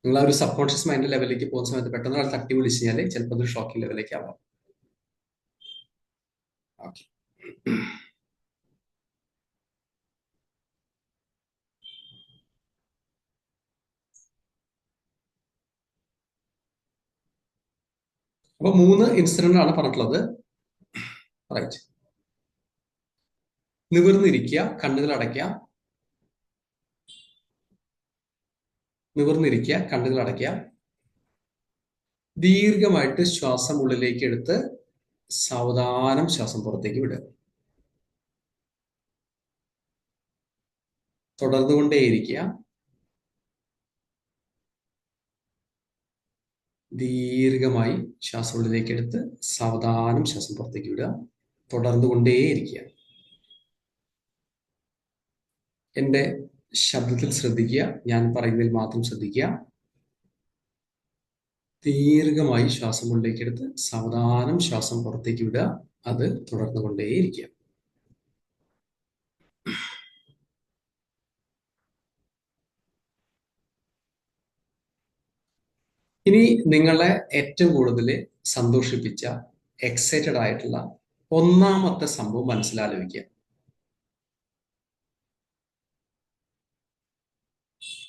നിങ്ങൾ ആ ഒരു സബ് കോൺഷ്യസ് മൈൻഡ് ലെവലിലേക്ക് പോകുന്ന സമയത്ത് പെട്ടെന്ന് ആൾ തട്ടി വിളിച്ചു കഴിഞ്ഞാൽ ചിലപ്പോൾ അതൊരു ഷോക്കിംഗ് ലെവലിലേക്ക് ആവാം. ഓക്കെ, അപ്പൊ 3 ഇൻസിഡന്റ് ആണ് പറഞ്ഞിട്ടുള്ളത്. റൈറ്റ്. നിവർന്നിരിക്കുക, കണ്ണുകൾ അടയ്ക്കുക. നിവർന്നിരിക്കുക, കണ്ണുകൾ അടയ്ക്കുക. ദീർഘമായിട്ട് ശ്വാസം ഉള്ളിലേക്ക് എടുത്ത് സാവധാനം ശ്വാസം പുറത്തേക്ക് വിടുക. തുടർന്നുകൊണ്ടേയിരിക്കുക. ദീർഘമായി ശ്വാസം ഉള്ളിലേക്ക് എടുത്ത് സാവധാനം ശ്വാസം പുറത്തേക്ക് വിടുക. തുടർന്നു കൊണ്ടേയിരിക്കുക. എൻ്റെ ശബ്ദത്തിൽ ശ്രദ്ധിക്കുക, ഞാൻ പറയുന്നതിൽ മാത്രം ശ്രദ്ധിക്കുക. ദീർഘമായി ശ്വാസം ഉള്ളിലേക്ക് എടുത്ത് സാവധാനം ശ്വാസം പുറത്തേക്ക് വിടുക. അത് തുടർന്നു കൊണ്ടേയിരിക്കുക. ഇനി നിങ്ങളെ ഏറ്റവും കൂടുതൽ സന്തോഷിപ്പിച്ച, എക്സൈറ്റഡ് ആയിട്ടുള്ള ഒന്നാമത്തെ സംഭവം മനസ്സിലാലോചിക്കുക.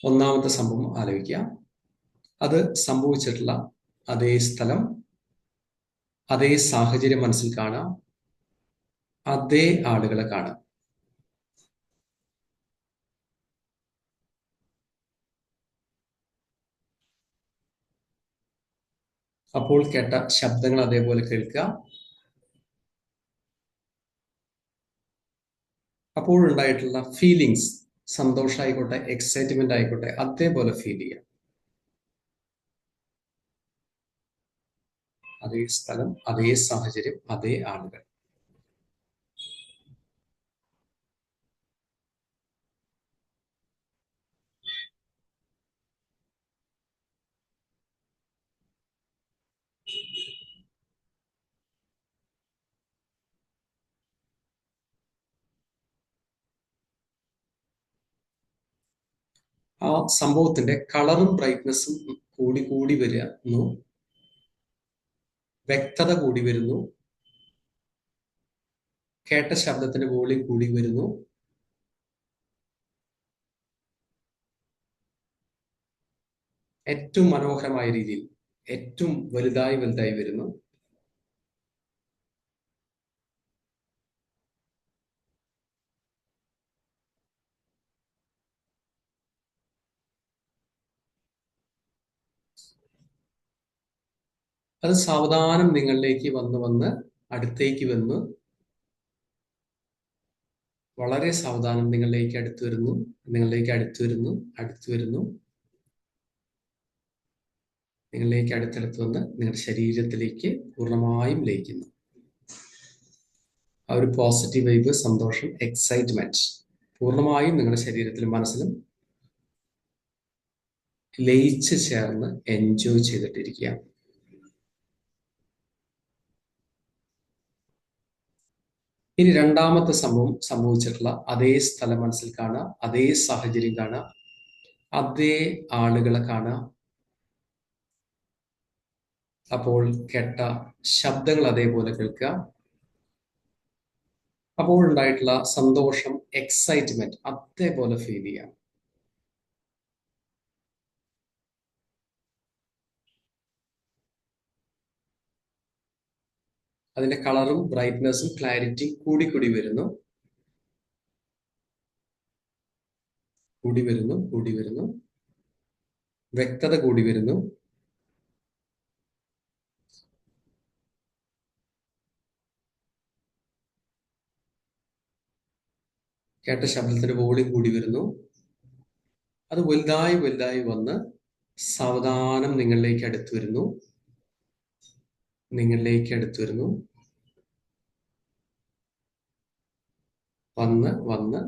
ഒന്നാമത്തെ സംഭവം ആലോചിക്കുക. അത് സംഭവിച്ചിട്ടുള്ള അതേ സ്ഥലം, അതേ സാഹചര്യം മനസ്സിൽ കാണാം, അതേ ആളുകളെ കാണാം. അപ്പോൾ കേട്ട ശബ്ദങ്ങൾ അതേപോലെ കേൾക്കുക. അപ്പോഴുണ്ടായിട്ടുള്ള ഫീലിങ്സ്, സന്തോഷമായിക്കോട്ടെ, എക്സൈറ്റ്മെന്റ് ആയിക്കോട്ടെ, അതേപോലെ ഫീൽ ചെയ്യുക. അതേ സ്ഥലം, അതേ സാഹചര്യം, അതേ ആളുകൾ. ആ സംഭവത്തിന്റെ കളറും ബ്രൈറ്റ്നസ്സും കൂടി കൂടി വരുന്നു, വ്യക്തത കൂടി വരുന്നു, കേട്ട ശബ്ദത്തിന്റെ വോളിയം കൂടി വരുന്നു. ഏറ്റവും മനോഹരമായ രീതിയിൽ ഏറ്റവും വലുതായി വലുതായി വരുന്നു. അത് സാവധാനം നിങ്ങളിലേക്ക് വന്ന് അടുത്തേക്ക് വന്ന് വളരെ സാവധാനം നിങ്ങളിലേക്ക് അടുത്തു വരുന്നു, നിങ്ങളിലേക്ക് അടുത്തടുത്ത് വന്ന് നിങ്ങളുടെ ശരീരത്തിലേക്ക് പൂർണ്ണമായും ലയിക്കുന്നു. ആ ഒരു പോസിറ്റീവ് വൈബ്, സന്തോഷം, എക്സൈറ്റ്മെന്റ് പൂർണ്ണമായും നിങ്ങളുടെ ശരീരത്തിലും മനസ്സിലും ലയിച്ച് ചേർന്ന് എൻജോയ് ചെയ്തിട്ടിരിക്കുക. ഇനി രണ്ടാമത്തെ സംഭവം സംഭവിച്ചിട്ടുള്ള അതേ സ്ഥലം മനസ്സിൽ കാണുക, അതേ സാഹചര്യം കാണുക, അതേ ആളുകളെ കാണുക. അപ്പോൾ കേട്ട ശബ്ദങ്ങൾ അതേപോലെ കേൾക്കുക. അപ്പോഴുണ്ടായിട്ടുള്ള സന്തോഷം, എക്സൈറ്റ്മെന്റ് അതേപോലെ ഫീൽ ചെയ്യാം. അതിന്റെ കളറും ബ്രൈറ്റ്നസ്സും ക്ലാരിറ്റി കൂടി കൂടി വരുന്നു, വ്യക്തത കൂടി വരുന്നു. കേട്ട ശബ്ദത്തിന്റെ വോളിയം കൂടി വരുന്നു. അത് വലുതായി വലുതായി വന്ന് സാവധാനം നിങ്ങളിലേക്ക് അടുത്തു വരുന്നു, വന്ന്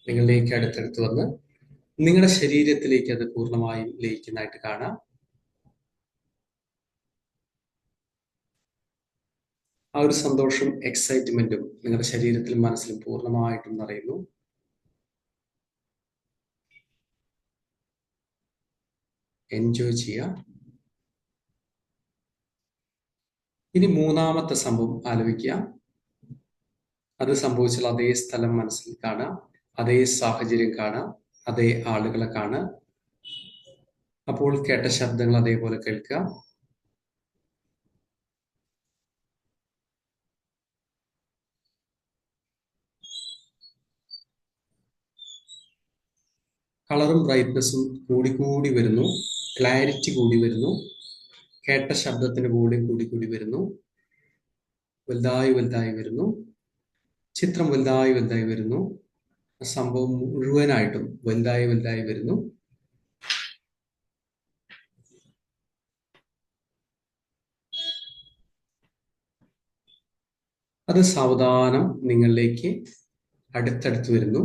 നിങ്ങളിലേക്ക് അടുത്തടുത്ത് വന്ന് നിങ്ങളുടെ ശരീരത്തിലേക്ക് അത് പൂർണ്ണമായും ലയിക്കുന്നതായിട്ട് കാണാം. ആ ഒരു സന്തോഷം, എക്സൈറ്റ്മെന്റും നിങ്ങളുടെ ശരീരത്തിലും മനസ്സിലും പൂർണ്ണമായിട്ടും നിറയുന്നു. എൻജോയ് ചെയ്യുക. ഇനി മൂന്നാമത്തെ സംഭവം ആലോചിക്കുക. അത് സംഭവിച്ചുള്ള അതേ സ്ഥലം മനസ്സിൽ കാണുക, അതേ സാഹചര്യം കാണുക, അതേ ആളുകളെ കാണുക. അപ്പോൾ കേട്ട ശബ്ദങ്ങൾ അതേപോലെ കേൾക്കുക. കളറും ബ്രൈറ്റ്നസ്സും കൂടി കൂടി വരുന്നു, ക്ലാരിറ്റി കൂടി വരുന്നു, കേട്ട ശബ്ദത്തിന്റെ വോളിയം കൂടി കൂടി വരുന്നു, വലുതായി വലുതായി വരുന്നു, ചിത്രം വലുതായി വലുതായി വരുന്നു, സംഭവം മുഴുവനായിട്ടും വലുതായി വലുതായി വരുന്നു. അത് സാവധാനം നിങ്ങളിലേക്ക് അടുത്തടുത്ത് വരുന്നു,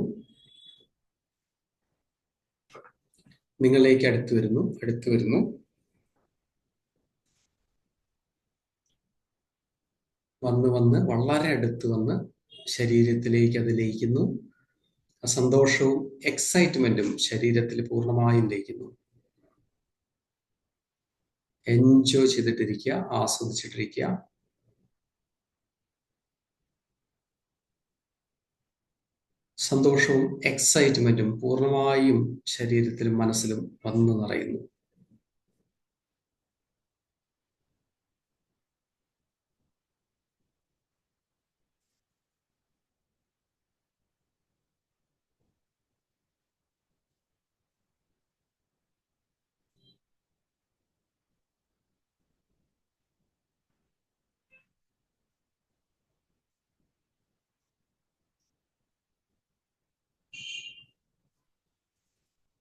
നിങ്ങളിലേക്ക് അടുത്ത് വരുന്നു, വന്ന് വളരെ അടുത്ത് വന്ന് ശരീരത്തിലേക്ക് അത് ലയിക്കുന്നു. സന്തോഷവും എക്സൈറ്റ്മെന്റും ശരീരത്തിൽ പൂർണ്ണമായും ലയിക്കുന്നു. എൻജോയ് ചെയ്തിട്ടിരിക്കുക, ആസ്വദിച്ചിട്ടിരിക്കുക. സന്തോഷവും എക്സൈറ്റ്മെന്റും പൂർണ്ണമായും ശരീരത്തിലും മനസ്സിലും വന്നു നിറയുന്നു.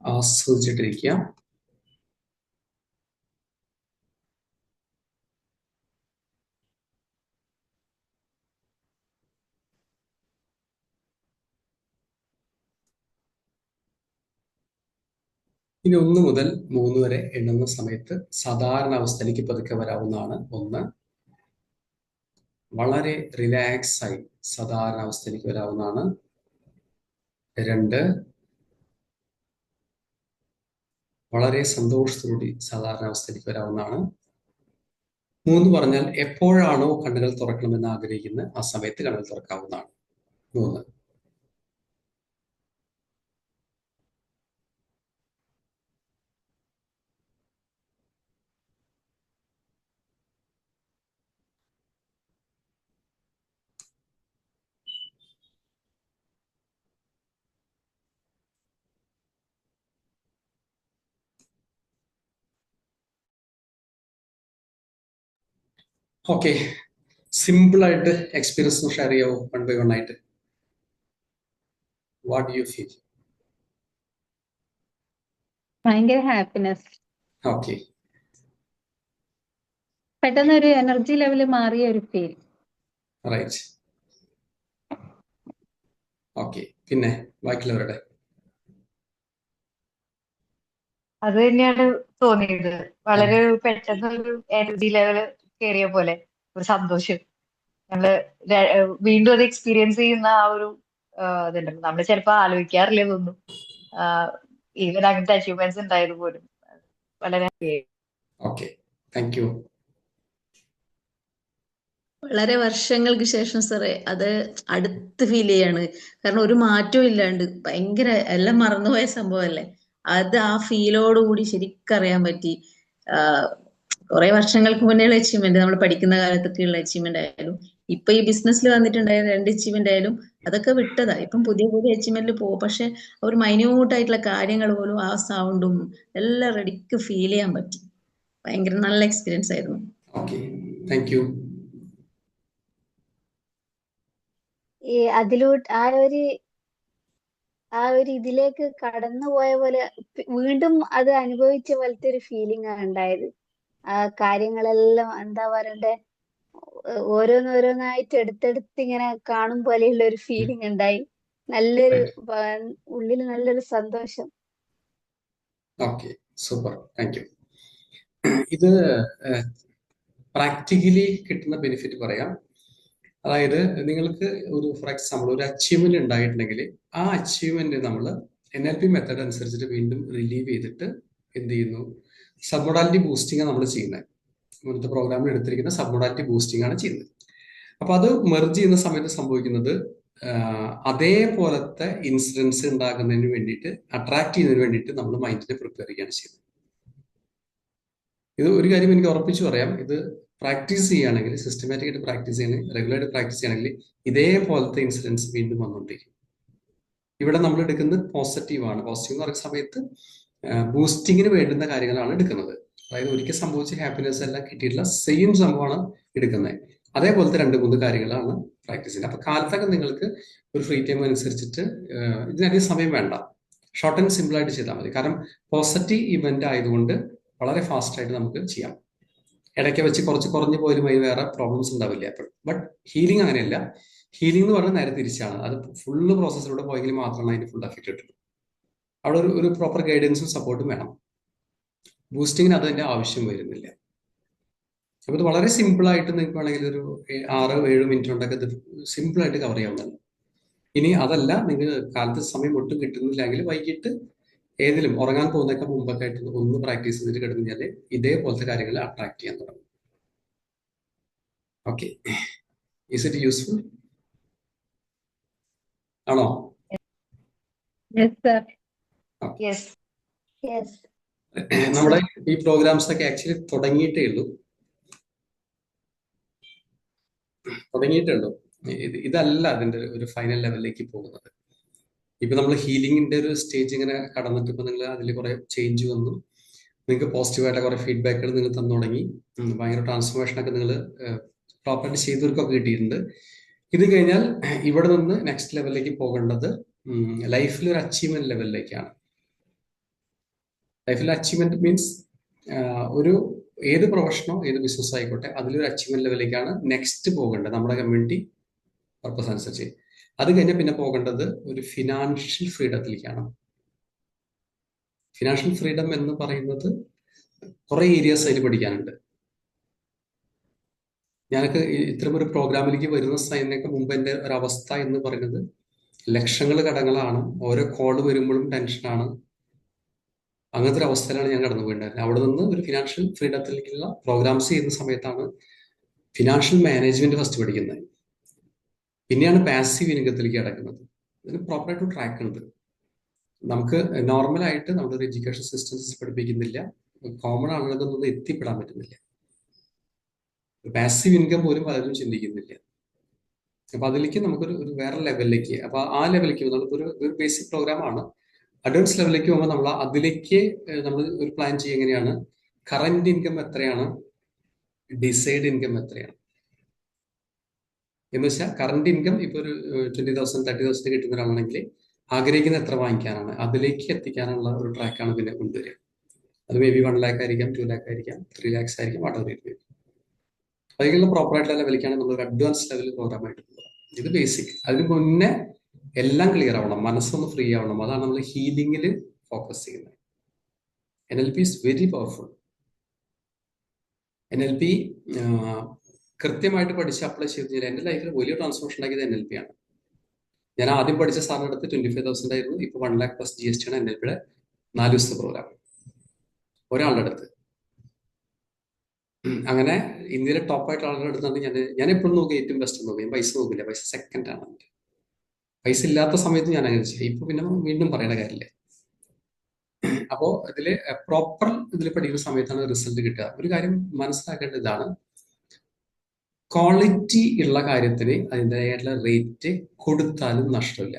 ആസ്വദിച്ചിട്ടിരിക്കുക. ഇനി 1 മുതൽ 3 വരെ എണ്ണുന്ന സമയത്ത് സാധാരണ അവസ്ഥയിലേക്ക് പതുക്കെ വരാവുന്നതാണ്. 1, വളരെ റിലാക്സ് ആയി സാധാരണ അവസ്ഥയിലേക്ക് വരാവുന്നതാണ്. 2, വളരെ സന്തോഷത്തോടുകൂടി സാധാരണ അവസ്ഥയിലേക്ക് വരാവുന്നതാണ്. 3 പറഞ്ഞാൽ എപ്പോഴാണോ കണ്ണുകൾ തുറക്കണമെന്ന് ആഗ്രഹിക്കുന്നത് ആ സമയത്ത് കണ്ണുകൾ തുറക്കാവുന്നതാണ്. 3. ഓക്കെ, സിമ്പിൾ ആയിട്ട് എക്സ്പീരിയൻസ് ഷെയർ ചെയ്യാവോ? 1 by 1 ആയിട്ട്. What you feel? ഭയങ്കര ഹാപ്പിനെസ്. ഓക്കെ, പെട്ടെന്ന് ഒരു എനർജി ലെവൽ മാറിയ ഒരു ഫീൽ. റൈറ്റ്. ഓക്കെ, പിന്നെ ബാക്കിയുള്ളവരുടെ അത് തന്നെയാണ് തോന്നിയത്. വളരെ പെട്ടെന്ന് ഒരു എനർജി ലെവൽ കയറിയ പോലെ ഒരു സന്തോഷം. നമ്മള് വീണ്ടും അത് എക്സ്പീരിയൻസ് ചെയ്യുന്ന ആ ഒരു ഇതുണ്ടല്ലോ, നമ്മൾ ചിലപ്പോ ആലോചിക്കാറില്ല ഇതൊന്നും. ഈവൻ അങ്ങനത്തെ അച്ചീവ്മെന്റ്സ് ഉണ്ടായത് പോലും വളരെ happy. Okay, thank you. വളരെ വർഷങ്ങൾക്ക് ശേഷം സാറേ അത് അടുത്ത് ഫീൽ ചെയ്യാണ്. കാരണം ഒരു മാറ്റവും ഇല്ലാണ്ട് ഭയങ്കര എല്ലാം മറന്നുപോയ സംഭവമല്ലേ, അത് ആ ഫീലോടുകൂടി ശരിക്കറിയാൻ പറ്റി. കുറെ വർഷങ്ങൾക്ക് മുന്നേയുള്ള അച്ചീവ്മെന്റ്, നമ്മൾ പഠിക്കുന്ന കാലത്തൊക്കെയുള്ള അച്ചീവ്മെന്റ് ആയാലും ഇപ്പൊ ഈ ബിസിനസ്സിൽ വന്നിട്ടുണ്ടായ 2 അച്ചീവ്മെന്റ് ആയാലും അതൊക്കെ വിട്ടതാ. ഇപ്പം പുതിയ പുതിയ അച്ചീവ്മെന്റിൽ പോകും. പക്ഷെ ഒരു മൈന്യൂട്ടായിട്ടുള്ള കാര്യങ്ങൾ പോലും ആ സൗണ്ടും എല്ലാം റെഡിക്ക് ഫീൽ ചെയ്യാൻ പറ്റി. ഭയങ്കര നല്ല എക്സ്പീരിയൻസ് ആയിരുന്നു. Okay, thank you. ഈ അതിലൂടെ ആ ഒരു ഇതിലേക്ക് കടന്നുപോയ പോലെ വീണ്ടും അത് അനുഭവിച്ച പോലത്തെ ഒരു ഫീലിംഗ് ആണ് ഉണ്ടായത്. ആ കാര്യങ്ങളെല്ലാം എന്താ പറയണ്ടേ, ഓരോന്നോരോന്നായിട്ട് എടുത്തെടുത്ത് ഇങ്ങനെ കാണും പോലെയുള്ള ഒരു ഫീലിംഗ് ഉണ്ടായി. നല്ലൊരു ഉള്ളിൽ നല്ലൊരു സന്തോഷം. Okay, super, thank you. ഇത് പ്രാക്ടിക്കലി കിട്ടുന്ന ബെനിഫിറ്റ് പറയാം. അതായത് നിങ്ങൾക്ക് ഫോർ എക്സാമ്പിൾ ഒരു അച്ചീവ്മെന്റ് ഉണ്ടായിട്ടുണ്ടെങ്കിൽ ആ അച്ചീവ്മെന്റ് നമ്മൾ NLP മെത്തേഡ് അനുസരിച്ചിട്ട് വീണ്ടും റിലീവ് ചെയ്തിട്ട് എന്ത് ചെയ്യുന്നു, സബ്മോഡാലിറ്റി ബൂസ്റ്റിംഗ് ആണ് നമ്മൾ ചെയ്യുന്നത്. ഇന്നത്തെ പ്രോഗ്രാമിൽ എടുത്തിരിക്കുന്ന സബ്മോഡാലിറ്റി ബൂസ്റ്റിംഗ് ആണ് ചെയ്യുന്നത്. അപ്പൊ അത് മെർജ് ചെയ്യുന്ന സമയത്ത് സംഭവിക്കുന്നത് അതേപോലത്തെ ഇൻസിഡൻസ് ഉണ്ടാകുന്നതിന് വേണ്ടിയിട്ട്, അട്രാക്ട് ചെയ്യുന്നതിന് വേണ്ടിയിട്ട് നമ്മൾ മൈൻഡിനെ പ്രിപ്പയർ ചെയ്യുകയാണ് ചെയ്യുന്നത്. ഇത് ഒരു കാര്യം എനിക്ക് ഉറപ്പിച്ചു പറയാം, ഇത് പ്രാക്ടീസ് ചെയ്യുകയാണെങ്കിൽ, സിസ്റ്റമാറ്റിക് ആയിട്ട് പ്രാക്ടീസ് ചെയ്യണമെങ്കിൽ, റെഗുലറായിട്ട് പ്രാക്ടീസ് ചെയ്യണമെങ്കിൽ ഇതേപോലത്തെ ഇൻസിഡൻസ് വീണ്ടും വന്നുകൊണ്ടിരിക്കും. ഇവിടെ നമ്മൾ എടുക്കുന്നത് പോസിറ്റീവാണ്. പോസിറ്റീവ് എന്ന് പറയുന്ന സമയത്ത് ബൂസ്റ്റിങ്ങിന് വേണ്ടുന്ന കാര്യങ്ങളാണ് എടുക്കുന്നത്. അതായത് ഒരിക്കൽ സംഭവിച്ച ഹാപ്പിനെസ് എല്ലാം കിട്ടിയിട്ടുള്ള സെയിം സംഭവമാണ് എടുക്കുന്നത്. അതേപോലത്തെ 2-3 കാര്യങ്ങളാണ് പ്രാക്ടീസ് ചെയ്യുന്നത്. അപ്പൊ കാലത്തൊക്കെ നിങ്ങൾക്ക് ഒരു ഫ്രീ ടൈം അനുസരിച്ചിട്ട് ഇതിനധികം സമയം വേണ്ട, ഷോർട്ട് ആൻഡ് സിമ്പിൾ ആയിട്ട് ചെയ്താൽ മതി. കാരണം പോസിറ്റീവ് ഇവന്റ് ആയതുകൊണ്ട് വളരെ ഫാസ്റ്റ് ആയിട്ട് നമുക്ക് ചെയ്യാം. ഇടയ്ക്ക് വെച്ച് കുറച്ച് കുറഞ്ഞു പോയാലും അതിന് വേറെ പ്രോബ്ലംസ് ഉണ്ടാവില്ല. ബട്ട് ഹീലിംഗ് അങ്ങനെയല്ല. ഹീലിംഗ് എന്ന് പറഞ്ഞാൽ നേരെ തിരിച്ചാണ്. അത് ഫുള്ള് പ്രോസസ്സിലൂടെ പോയെങ്കിൽ മാത്രമാണ് അതിന് ഫുൾ എഫക്റ്റ് കിട്ടുള്ളൂ. അവിടെ ഒരു പ്രോപ്പർ ഗൈഡൻസും സപ്പോർട്ടും വേണം. ബൂസ്റ്റിങ്ങിന് അതിന്റെ ആവശ്യം വരുന്നില്ല. അപ്പൊ ഇത് വളരെ സിമ്പിൾ ആയിട്ട് നിങ്ങൾക്ക് വേണമെങ്കിൽ ഒരു 6-7 മിനിറ്റ് കൊണ്ടൊക്കെ ഇത് സിമ്പിൾ ആയിട്ട് കവർ ചെയ്യാവുന്നതാണ്. ഇനി അതല്ല, നിങ്ങൾ കാലത്ത് സമയം ഒട്ടും കിട്ടുന്നില്ലെങ്കിൽ വൈകിട്ട് ഏതിലും ഉറങ്ങാൻ പോകുന്നതൊക്കെ മുമ്പൊക്കെ ആയിട്ട് ഒന്ന് പ്രാക്ടീസ് ചെയ്തിട്ട് കിടന്നാൽ ഇതേപോലത്തെ കാര്യങ്ങൾ അട്രാക്ട് ചെയ്യാൻ തുടങ്ങും. ഓക്കെ, ഈസ് ഇറ്റ് യൂസ്ഫുൾ ആണോ? Yes sir. യെസ്. യെസ്. നമ്മുടെ ഈ പ്രോഗ്രാംസ് ഒക്കെ ആക്ച്വലി തുടങ്ങിയിട്ടേ ഉള്ളൂ. ഇതല്ല അതിന്റെ ഒരു ഫൈനൽ ലെവലിലേക്ക് പോകുന്നത്. ഇപ്പൊ നമ്മൾ ഹീലിംഗിന്റെ ഒരു സ്റ്റേജ് ഇങ്ങനെ കടന്നിട്ട് ഇപ്പൊ നിങ്ങൾ അതിൽ കുറെ ചേഞ്ച് വന്നു, നിങ്ങൾക്ക് പോസിറ്റീവായിട്ട് കുറെ ഫീഡ്ബാക്കുകൾ നിങ്ങൾ തന്നു തുടങ്ങി, ഭയങ്കര ട്രാൻസ്ഫോർമേഷൻ ഒക്കെ നിങ്ങൾ പ്രോപ്പറായിട്ട് ചെയ്തവർക്കൊക്കെ കിട്ടിയിട്ടുണ്ട്. ഇത് കഴിഞ്ഞാൽ ഇവിടെ നിന്ന് നെക്സ്റ്റ് ലെവലിലേക്ക് പോകേണ്ടത് ലൈഫിൽ ഒരു അച്ചീവ്മെന്റ് ലെവലിലേക്കാണ്. ലൈഫിൽ അച്ചീവ്മെന്റ് മീൻസ് ഒരു ഏത് പ്രൊഫഷനോ ഏത് ബിസിനസ് ആയിക്കോട്ടെ അതിലൊരു അച്ചീവ്മെന്റ് ലെവലിലേക്കാണ് നെക്സ്റ്റ് പോകേണ്ടത് നമ്മുടെ കമ്മ്യൂണിറ്റി പർപ്പസ് അനുസരിച്ച്. അത് കഴിഞ്ഞാൽ പിന്നെ പോകേണ്ടത് ഒരു ഫിനാൻഷ്യൽ ഫ്രീഡത്തിലേക്കാണ്. ഫിനാൻഷ്യൽ ഫ്രീഡം എന്ന് പറയുന്നത് കുറെ ഏരിയാസ് അതിൽ പഠിക്കാനുണ്ട്. ഞാനൊക്കെ ഇത്തരം ഒരു പ്രോഗ്രാമിലേക്ക് വരുന്ന സമയത്തിനൊക്കെ മുമ്പ് എൻ്റെ ഒരവസ്ഥ എന്ന് പറയുന്നത് ലക്ഷങ്ങൾ കടങ്ങളാണ്, ഓരോ കോള് വരുമ്പോഴും ടെൻഷനാണ്. അങ്ങനത്തെ ഒരു അവസ്ഥയിലാണ് ഞാൻ കടന്നു പോയിട്ടുണ്ടായിരുന്നത്. അവിടെ നിന്ന് ഒരു ഫിനാൻഷ്യൽ ഫ്രീഡത്തിലേക്കുള്ള പ്രോഗ്രാംസ് ചെയ്യുന്ന സമയത്താണ് ഫിനാൻഷ്യൽ മാനേജ്മെന്റ് ഫസ്റ്റ് പഠിക്കുന്നത്. പിന്നെയാണ് പാസീവ് ഇൻകത്തിലേക്ക് കിടക്കുന്നത്. ഇതിന് പ്രോപ്പറായിട്ട് ട്രാക്ക് ഉണ്ട്. നമുക്ക് നോർമലായിട്ട് നമ്മുടെ ഒരു എഡ്യൂക്കേഷൻ സിസ്റ്റംസ് പഠിപ്പിക്കുന്നില്ല, കോമൺ ആളുകൾക്കൊന്നും എത്തിപ്പെടാൻ പറ്റുന്നില്ല. പാസീവ് ഇൻകം പോലും പലരും ചിന്തിക്കുന്നില്ല. അപ്പൊ അതിലേക്ക് നമുക്കൊരു വേറെ ലെവലിലേക്ക്, അപ്പൊ ആ ലെവലിലേക്ക് നമുക്കൊരു ബേസിക് പ്രോഗ്രാമാണ്. അഡ്വാൻസ് ലെവലിലേക്ക് പോകുമ്പോൾ നമ്മൾ അതിലേക്ക് നമ്മൾ ഒരു പ്ലാൻ ചെയ്യുക എങ്ങനെയാണ്, കറന്റ് ഇൻകം എത്രയാണ്, ഡിസൈഡ് ഇൻകം എത്രയാണ് എന്ന് വെച്ചാൽ കറന്റ് ഇൻകം ഇപ്പൊ ഒരു 20,000 30,000 കിട്ടുന്ന ഒരാളാണെങ്കിൽ ആഗ്രഹിക്കുന്ന എത്ര വാങ്ങിക്കാനാണ്, അതിലേക്ക് എത്തിക്കാനുള്ള ഒരു ട്രാക്കാണ് പിന്നെ കൊണ്ടുവരിക. അത് മേ ബി 1 lakh ആയിരിക്കാം, 2 lakh ആയിരിക്കാം, 3 lakhs ആയിരിക്കാം, വാട്ടർ ആയിരിക്കും. അതിനുള്ള പ്രോപ്പറായിട്ടുള്ള ലെവലിലേക്കാണ് നമ്മളൊരു അഡ്വാൻസ് ലെവൽ പ്രോഗ്രാമായിട്ട് പോകുക. ഇത് ബേസിക്. അതിന് മുന്നേ എല്ലാം ക്ലിയർ ആവണം, മനസ്സൊന്ന് ഫ്രീ ആവണം. അതാണ് നമ്മൾ ഹീലിംഗിൽ ഫോക്കസ് ചെയ്യുന്നത്. NLP is very powerful. NLP കൃത്യമായിട്ട് പഠിച്ച് അപ്ലൈ ചെയ്ത് കഴിഞ്ഞാൽ എൻ്റെ ലൈഫിൽ വലിയ ട്രാൻസ്ഫോർമേഷൻ ഉണ്ടാക്കിയത് NLP ആണ്. ഞാൻ ആദ്യം പഠിച്ച സാറിൻ്റെ അടുത്ത് 25,000 ആയിരുന്നു. ഇപ്പൊ 1 lakh plus GST ആണ് NLPയുടെ 4 ദിവസത്തെ പ്രോഗ്രാം ഒരാളുടെ അടുത്ത്. അങ്ങനെ ഇന്ത്യയിലെ ടോപ്പായിട്ടുള്ള ആളുടെ അടുത്താണ് ഞാൻ എപ്പോഴും നോക്കി ഏറ്റവും ബെസ്റ്റ് നോക്കി. ഞാൻ പൈസ നോക്കില്ല, പൈസ സെക്കൻഡ് ആണ്. പൈസ ഇല്ലാത്ത സമയത്ത് ഞാൻ അങ്ങനെ ചെയ്യും. ഇപ്പൊ പിന്നെ വീണ്ടും പറയേണ്ട കാര്യമില്ല. അപ്പോ ഇതില് പ്രോപ്പർ ഇതിൽ പഠിക്കുന്ന സമയത്താണ് റിസൾട്ട് കിട്ടുക. ഒരു കാര്യം മനസ്സിലാക്കേണ്ടത് ഇതാണ്, ക്വാളിറ്റി ഉള്ള കാര്യത്തിന് അതിൻ്റെതായിട്ടുള്ള റേറ്റ് കൊടുത്താലും നഷ്ടമില്ല.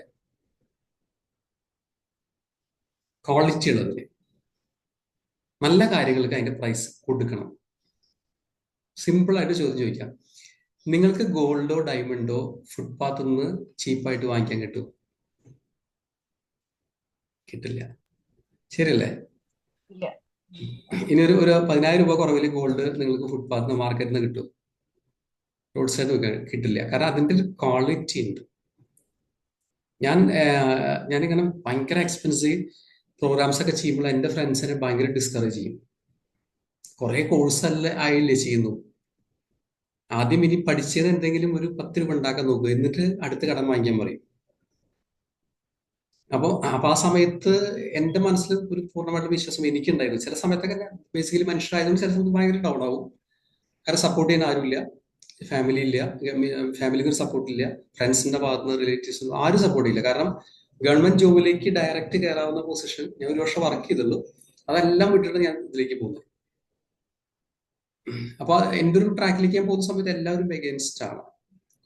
ക്വാളിറ്റി ഉള്ളതിന് നല്ല കാര്യങ്ങൾക്ക് അതിന്റെ പ്രൈസ് കൊടുക്കണം. സിമ്പിൾ ആയിട്ട് ചോദ്യം ചോദിക്കാം, നിങ്ങൾക്ക് ഗോൾഡോ ഡയമണ്ടോ ഫുട്പാത്തിൽ നിന്ന് ചീപ്പായിട്ട് വാങ്ങിക്കാൻ കിട്ടും? കിട്ടില്ല, ശരിയല്ലേ? ഇനി ഒരു 10,000 രൂപ കുറവിൽ ഗോൾഡ് നിങ്ങൾക്ക് ഫുട്പാത്തിൽ നിന്ന് മാർക്കറ്റിൽ നിന്ന് കിട്ടും? റോഡ് സൈഡ് കിട്ടില്ല. കാരണം അതിന്റെ ഒരു ക്വാളിറ്റി ഉണ്ട്. ഞാനിങ്ങനെ ഭയങ്കര എക്സ്പെൻസീവ് പ്രോഗ്രാംസ് ഒക്കെ ചെയ്യുമ്പോൾ എൻ്റെ ഫ്രണ്ട്സിനെ ഭയങ്കര ഡിസ്കറേജ് ചെയ്യും. കുറെ കോഴ്സല്ല ആയില്ലേ ചെയ്യുന്നു, ആദ്യം ഇനി പഠിച്ചത് എന്തെങ്കിലും ഒരു 10 രൂപ ഉണ്ടാക്കാൻ നോക്കുക, എന്നിട്ട് അടുത്ത് കടം വാങ്ങിക്കാൻ പറയും. അപ്പൊ ആ സമയത്ത് എൻ്റെ മനസ്സിൽ ഒരു പൂർണ്ണമായിട്ട് വിശ്വാസം എനിക്കുണ്ടായിരുന്നു. ചില സമയത്തൊക്കെ ബേസിക്കലി മനുഷ്യരായതുകൊണ്ട് ചില സമയത്ത് ഭയങ്കര ഡൗൺ ആവും. കാരണം സപ്പോർട്ട് ചെയ്യാൻ ആരുമില്ല, ഫാമിലി ഇല്ല, ഫാമിലിക്ക് ഒരു സപ്പോർട്ട് ഇല്ല, ഫ്രണ്ട്സിന്റെ ഭാഗത്ത് നിന്ന് റിലേറ്റീവ്സ് ആരും സപ്പോർട്ട് ചെയ്യില്ല. കാരണം ഗവൺമെന്റ് ജോബിലേക്ക് ഡയറക്റ്റ് കയറാവുന്ന പൊസിഷൻ ഞാൻ 1 വർഷം വർക്ക് ചെയ്തുള്ളൂ. അതെല്ലാം വിട്ടിട്ട് ഞാൻ ഇതിലേക്ക് പോകുന്നത്. അപ്പൊ എൻ്റെ ഒരു ട്രാക്കിലേക്ക് ഞാൻ പോകുന്ന സമയത്ത് എല്ലാവരും എഗൻസ്റ്റ് ആണ്.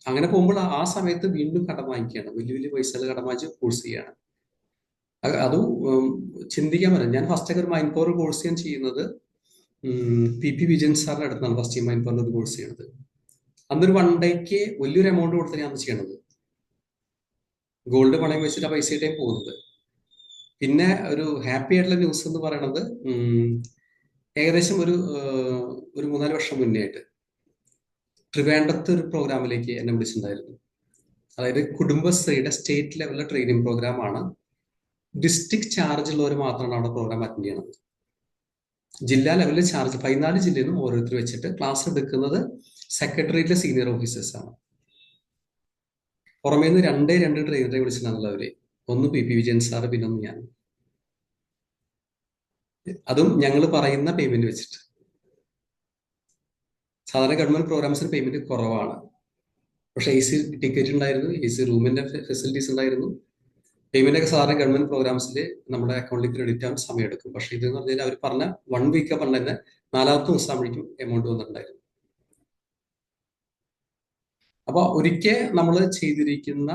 അങ്ങനെ പോകുമ്പോൾ ആ സമയത്ത് വീണ്ടും കടം വാങ്ങിക്കുകയാണ്, വലിയ വലിയ പൈസകൾ കടം വാങ്ങിച്ച് കോഴ്സ് ചെയ്യാണ്. അതും ചിന്തിക്കാൻ പറ്റും. ഞാൻ ഫസ്റ്റ് ഒക്കെ ഒരു മൈൻഡ് പവർ കോഴ്സ് ഞാൻ ചെയ്യുന്നത് PP വിജയൻ സാറിന്റെ അടുത്താണ്. ഫസ്റ്റ് മൈൻഡ് പവറിന്റെ ഒരു കോഴ്സ് ചെയ്യുന്നത്. അന്നൊരു 1 ഡേക്ക് വലിയൊരു എമൗണ്ട് കൊടുത്ത് ഞാൻ ചെയ്യണത്. ഗോൾഡ് പണയം വെച്ചിട്ട് ആ പൈസയായിട്ടേ പോകുന്നത്. പിന്നെ ഒരു ഹാപ്പി ആയിട്ടുള്ള ന്യൂസ് എന്ന് പറയണത് ഏകദേശം ഒരു 3-4 വർഷം മുന്നേ ആയിട്ട് ട്രിവാൻഡ്രത്ത് ഒരു പ്രോഗ്രാമിലേക്ക് എന്നെ വിളിച്ചിട്ടുണ്ടായിരുന്നു. അതായത് കുടുംബശ്രീയുടെ സ്റ്റേറ്റ് ലെവലിലെ ട്രെയിനിങ് പ്രോഗ്രാമാണ്. ഡിസ്ട്രിക്ട് ചാർജ് ഉള്ളവർ മാത്രമാണ് അവിടെ പ്രോഗ്രാം അറ്റൻഡ് ചെയ്യണത്. ജില്ലാ ലെവലിൽ ചാർജ് 14 ജില്ലയിൽ നിന്നും ഓരോരുത്തർ വെച്ചിട്ട് ക്ലാസ് എടുക്കുന്നത് സെക്രട്ടേറിയറ്റിലെ സീനിയർ ഓഫീസേഴ്സ് ആണ്. പുറമേ നിന്ന് 2 ട്രെയിനറെ വിളിച്ചിട്ടുള്ളവര്, ഒന്ന് പി വിജയൻ സാറ്, പിന്നെ ഒന്ന് ഞാൻ. അതും ഞങ്ങൾ പറയുന്ന പേയ്മെന്റ് വെച്ചിട്ട്. സാധാരണ ഗവൺമെന്റ് പ്രോഗ്രാംസിന് പേയ്മെന്റ് കുറവാണ്. പക്ഷെ AC ടിക്കറ്റ് ഉണ്ടായിരുന്നു, AC റൂമിന്റെ ഫെസിലിറ്റീസ് ഉണ്ടായിരുന്നു. പേയ്മെന്റ് ഒക്കെ സാധാരണ ഗവൺമെന്റ് പ്രോഗ്രാംസിൽ നമ്മുടെ അക്കൗണ്ടിൽ ക്രെഡിറ്റ് ആവാൻ സമയം എടുക്കും. പക്ഷെ ഇതെന്ന് പറഞ്ഞാൽ അവർ പറഞ്ഞ 1 വീക്ക് പറഞ്ഞ തന്നെ 4ാമത്തെ ദിവസം ആകുമ്പോഴേക്കും എമൗണ്ട് വന്നിട്ടുണ്ടായിരുന്നു. അപ്പൊ ഒരിക്കൽ നമ്മൾ ചെയ്തിരിക്കുന്ന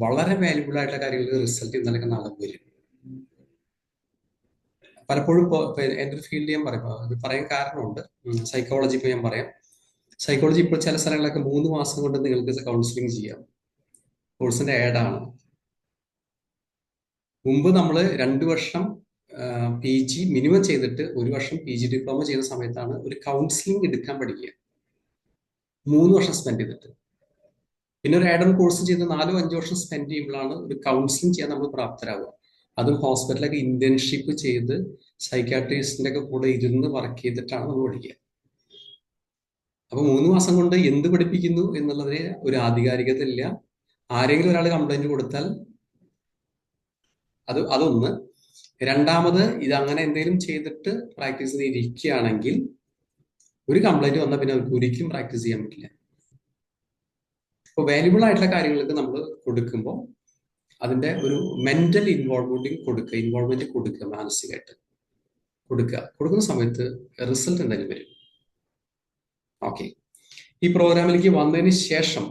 വളരെ വാല്യുബിൾ ആയിട്ടുള്ള കാര്യങ്ങൾക്ക് റിസൾട്ട് ഇന്നലെ നാളെ വരും. പലപ്പോഴും എൻ്റെ ഒരു ഫീൽഡ് ഞാൻ ഇത് പറയാൻ കാരണമുണ്ട്. സൈക്കോളജി ഇപ്പോൾ ഞാൻ പറയാം. സൈക്കോളജി ഇപ്പോൾ ചില സ്ഥലങ്ങളൊക്കെ 3 മാസം കൊണ്ട് നിങ്ങൾക്ക് കൗൺസിലിംഗ് ചെയ്യാം. കോഴ്സിന്റെ ആഡാണ്. മുമ്പ് നമ്മൾ 2 വർഷം PG മിനിമം ചെയ്തിട്ട് 1 വർഷം PG ഡിപ്ലോമ ചെയ്യുന്ന സമയത്താണ് ഒരു കൗൺസിലിംഗ് എടുക്കാൻ പഠിക്കുക. 3 വർഷം സ്പെൻഡ് ചെയ്തിട്ട് പിന്നെ ഒരു ആഡ് ഓൺ കോഴ്സ് ചെയ്ത് 4-5 വർഷം സ്പെൻഡ് ചെയ്യുമ്പോഴാണ് ഒരു കൗൺസിലിംഗ് ചെയ്യാൻ നമ്മൾ പ്രാപ്തരാകുക. അതും ഹോസ്പിറ്റലൊക്കെ ഇന്റേൺഷിപ്പ് ചെയ്ത് സൈക്കാട്രിസ്റ്റിന്റെ ഒക്കെ കൂടെ ഇരുന്ന് വർക്ക് ചെയ്തിട്ടാണ് നമ്മൾ പഠിക്കുക. അപ്പൊ 3 മാസം കൊണ്ട് എന്ത് പഠിപ്പിക്കുന്നു എന്നുള്ളതിന് ഒരു ആധികാരികത ഇല്ല. ആരെങ്കിലും ഒരാൾ കംപ്ലൈന്റ് കൊടുത്താൽ അതൊന്ന്. രണ്ടാമത്, ഇത് അങ്ങനെ എന്തെങ്കിലും ചെയ്തിട്ട് പ്രാക്ടീസ് ചെയ്തിരിക്കുകയാണെങ്കിൽ ഒരു കംപ്ലൈന്റ് വന്നാൽ പിന്നെ അവർക്ക് ഒരിക്കലും പ്രാക്ടീസ് ചെയ്യാൻ പറ്റില്ല. അപ്പോൾ വാല്യുബിൾ ആയിട്ടുള്ള കാര്യങ്ങൾക്ക് നമ്മൾ കൊടുക്കുമ്പോൾ അതിന്റെ ഒരു മെന്റൽ ഇൻവോൾവ്മെന്റ് കൊടുക്കുക, മാനസികമായിട്ട് കൊടുക്കുന്ന സമയത്ത് റിസൾട്ട് എന്തായാലും വരും. ഓക്കെ, ഈ പ്രോഗ്രാമിലേക്ക് വന്നതിന് ശേഷം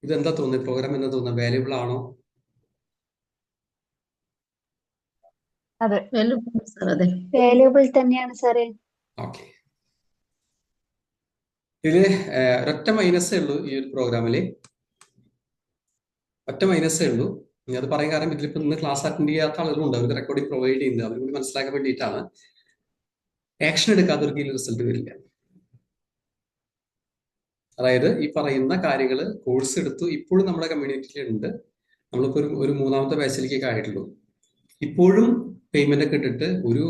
ഇതെന്താ തോന്നുന്നത്? പ്രോഗ്രാം എന്താ തോന്നുന്നത്? വാല്യുബിൾ ആണോ? അതെ, വാല്യുബിൾ തന്നെയാണ് സാറേ. ഓക്കെ, ഇതില് ഒരൊറ്റ മൈനസേ ഉള്ളൂ ഈ ഒരു പ്രോഗ്രാമില്. ഒറ്റ മൈനസേ ഉള്ളൂ. അത് പറയാൻ കാരണം ഇതിലിപ്പോ ഇന്ന് ക്ലാസ് അറ്റൻഡ് ചെയ്യാത്ത ആളുകളുണ്ട്. അവർക്ക് റെക്കോർഡിംഗ് പ്രൊവൈഡ് ചെയ്യുന്നത് അവർക്ക് കൂടി മനസ്സിലാക്കാൻ വേണ്ടിയിട്ടാണ്. ആക്ഷൻ എടുക്കാത്തവർക്ക് ഈ റിസൾട്ട് വരില്ല. അതായത് ഈ പറയുന്ന കാര്യങ്ങൾ കോഴ്സ് എടുത്തു ഇപ്പോഴും നമ്മുടെ കമ്മ്യൂണിറ്റിയിൽ ഉണ്ട്. നമ്മളിപ്പോ ഒരു 3ാമത്തെ ബാച്ചിലേക്കൊക്കെ ആയിട്ടുള്ളൂ. ഇപ്പോഴും പേയ്മെന്റ് ഒക്കെ ഇട്ടിട്ട് ഒരു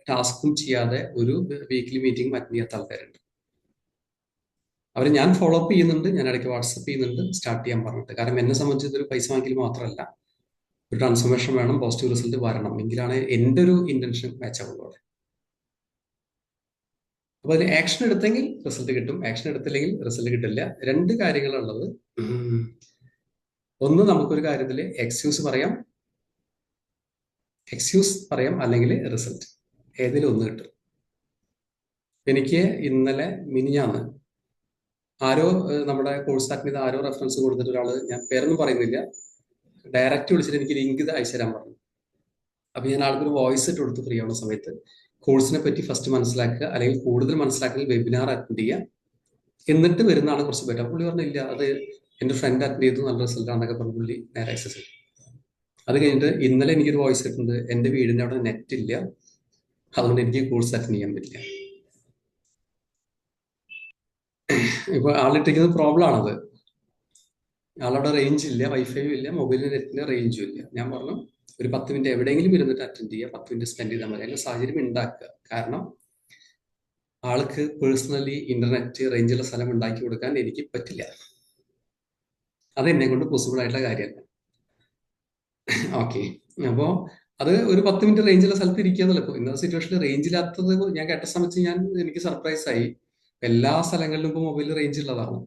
ടാസ്കും ചെയ്യാതെ ഒരു വീക്ക്ലി മീറ്റിംഗ് അറ്റൻഡ് ചെയ്യാത്ത ആൾക്കാരുണ്ട്. അവർ ഞാൻ ഫോളോ അപ്പ് ചെയ്യുന്നുണ്ട്, ഞാൻ ഇടയ്ക്ക് വാട്സപ്പ് ചെയ്യുന്നുണ്ട് സ്റ്റാർട്ട് ചെയ്യാൻ പറഞ്ഞിട്ട്. കാരണം എന്നെ സംബന്ധിച്ച് ഇതൊരു പൈസ വാങ്ങിക്കൽ മാത്രമല്ല, ഒരു ട്രാൻസ്ഫോർമേഷൻ വേണം, പോസിറ്റീവ് റിസൾട്ട് വരണം, എങ്കിലാണ് എൻ്റെ ഒരു ഇന്റൻഷൻ മാച്ച് ആവുള്ളൂ. അപ്പൊ അതിന് ആക്ഷൻ എടുത്തെങ്കിൽ റിസൾട്ട് കിട്ടും, ആക്ഷൻ എടുത്തില്ലെങ്കിൽ റിസൾട്ട് കിട്ടില്ല. 2 കാര്യങ്ങളുള്ളത്. ഒന്ന്, നമുക്കൊരു കാര്യത്തിൽ എക്സ്ക്യൂസ് പറയാം, അല്ലെങ്കിൽ റിസൾട്ട് ഏതെങ്കിലും ഒന്ന് കിട്ടും. എനിക്ക് ഇന്നലെ മിനിഞ്ഞാന്ന് ആരോ നമ്മുടെ കോഴ്സ് അറ്റൻഡ് ചെയ്ത് ആരോ റെഫറൻസ് കൊടുത്തിട്ട് ഒരാള്, ഞാൻ പേരൊന്നും പറയുന്നില്ല, ഡയറക്റ്റ് വിളിച്ചിട്ട് എനിക്ക് ലിങ്ക് അയച്ചു തരാൻ പറഞ്ഞു. അപ്പൊ ഞാൻ ആൾക്കൊരു വോയിസ് ഇട്ട് കൊടുത്ത് ഫ്രീ ആവുന്ന സമയത്ത് കോഴ്സിനെ പറ്റി ഫസ്റ്റ് മനസ്സിലാക്കുക, അല്ലെങ്കിൽ കൂടുതൽ മനസ്സിലാക്കൽ വെബിനാർ അറ്റൻഡ് ചെയ്യുക, എന്നിട്ട് വരുന്നതാണ് കുറച്ച് ബെറ്റർ. പുള്ളി പറഞ്ഞില്ല, അത് എൻ്റെ ഫ്രണ്ട് അറ്റൻഡ് ചെയ്തു, നല്ല റിസൾട്ട് ആണെന്നൊക്കെ പറഞ്ഞു പുള്ളി നേരെ ആക്സസ് ചെയ്തു. അത് കഴിഞ്ഞിട്ട് ഇന്നലെ എനിക്കൊരു വോയിസ് ഇട്ടുണ്ട്, എൻ്റെ വീടിൻ്റെ അവിടെ നെറ്റ് ഇല്ല, അതുകൊണ്ട് എനിക്ക് കോഴ്സ് അറ്റൻഡ് ചെയ്യാൻ പറ്റില്ല. ഇപ്പൊ ആളിട്ടിരിക്കുന്ന പ്രോബ്ലം ആണത്. ആളവിടെ റേഞ്ച് ഇല്ല, വൈഫൈയും ഇല്ല, മൊബൈലിന് നെറ്റിന് റേഞ്ചും ഇല്ല. ഞാൻ പറഞ്ഞു, ഒരു 10 മിനിറ്റ് എവിടെയെങ്കിലും ഇരുന്നിട്ട് അറ്റൻഡ് ചെയ്യുക, 10 മിനിറ്റ് സ്പെൻഡ് ചെയ്താൽ മതി. അതിന്റെ സാഹചര്യം ഉണ്ടാക്കുക. കാരണം ആൾക്ക് പേഴ്സണലി ഇന്റർനെറ്റ് റേഞ്ചുള്ള സ്ഥലം ഉണ്ടാക്കി കൊടുക്കാൻ എനിക്ക് പറ്റില്ല. അത് എന്നെ കൊണ്ട് പോസിബിൾ ആയിട്ടുള്ള കാര്യമല്ല. ഓക്കെ, അപ്പോ അത് ഒരു 10 മിനിറ്റ് റേഞ്ചുള്ള സ്ഥലത്ത് ഇരിക്കുകയെന്നല്ല. ഇപ്പോൾ ഇന്നത്തെ സിറ്റുവേഷനിൽ റേഞ്ച് ഇല്ലാത്തത് ഞാൻ കേട്ട സമയത്ത് എനിക്ക് സർപ്രൈസ് ആയി. എല്ലാ സ്ഥലങ്ങളിലും ഇപ്പോൾ മൊബൈൽ റേഞ്ച് ഉള്ളതാണ്.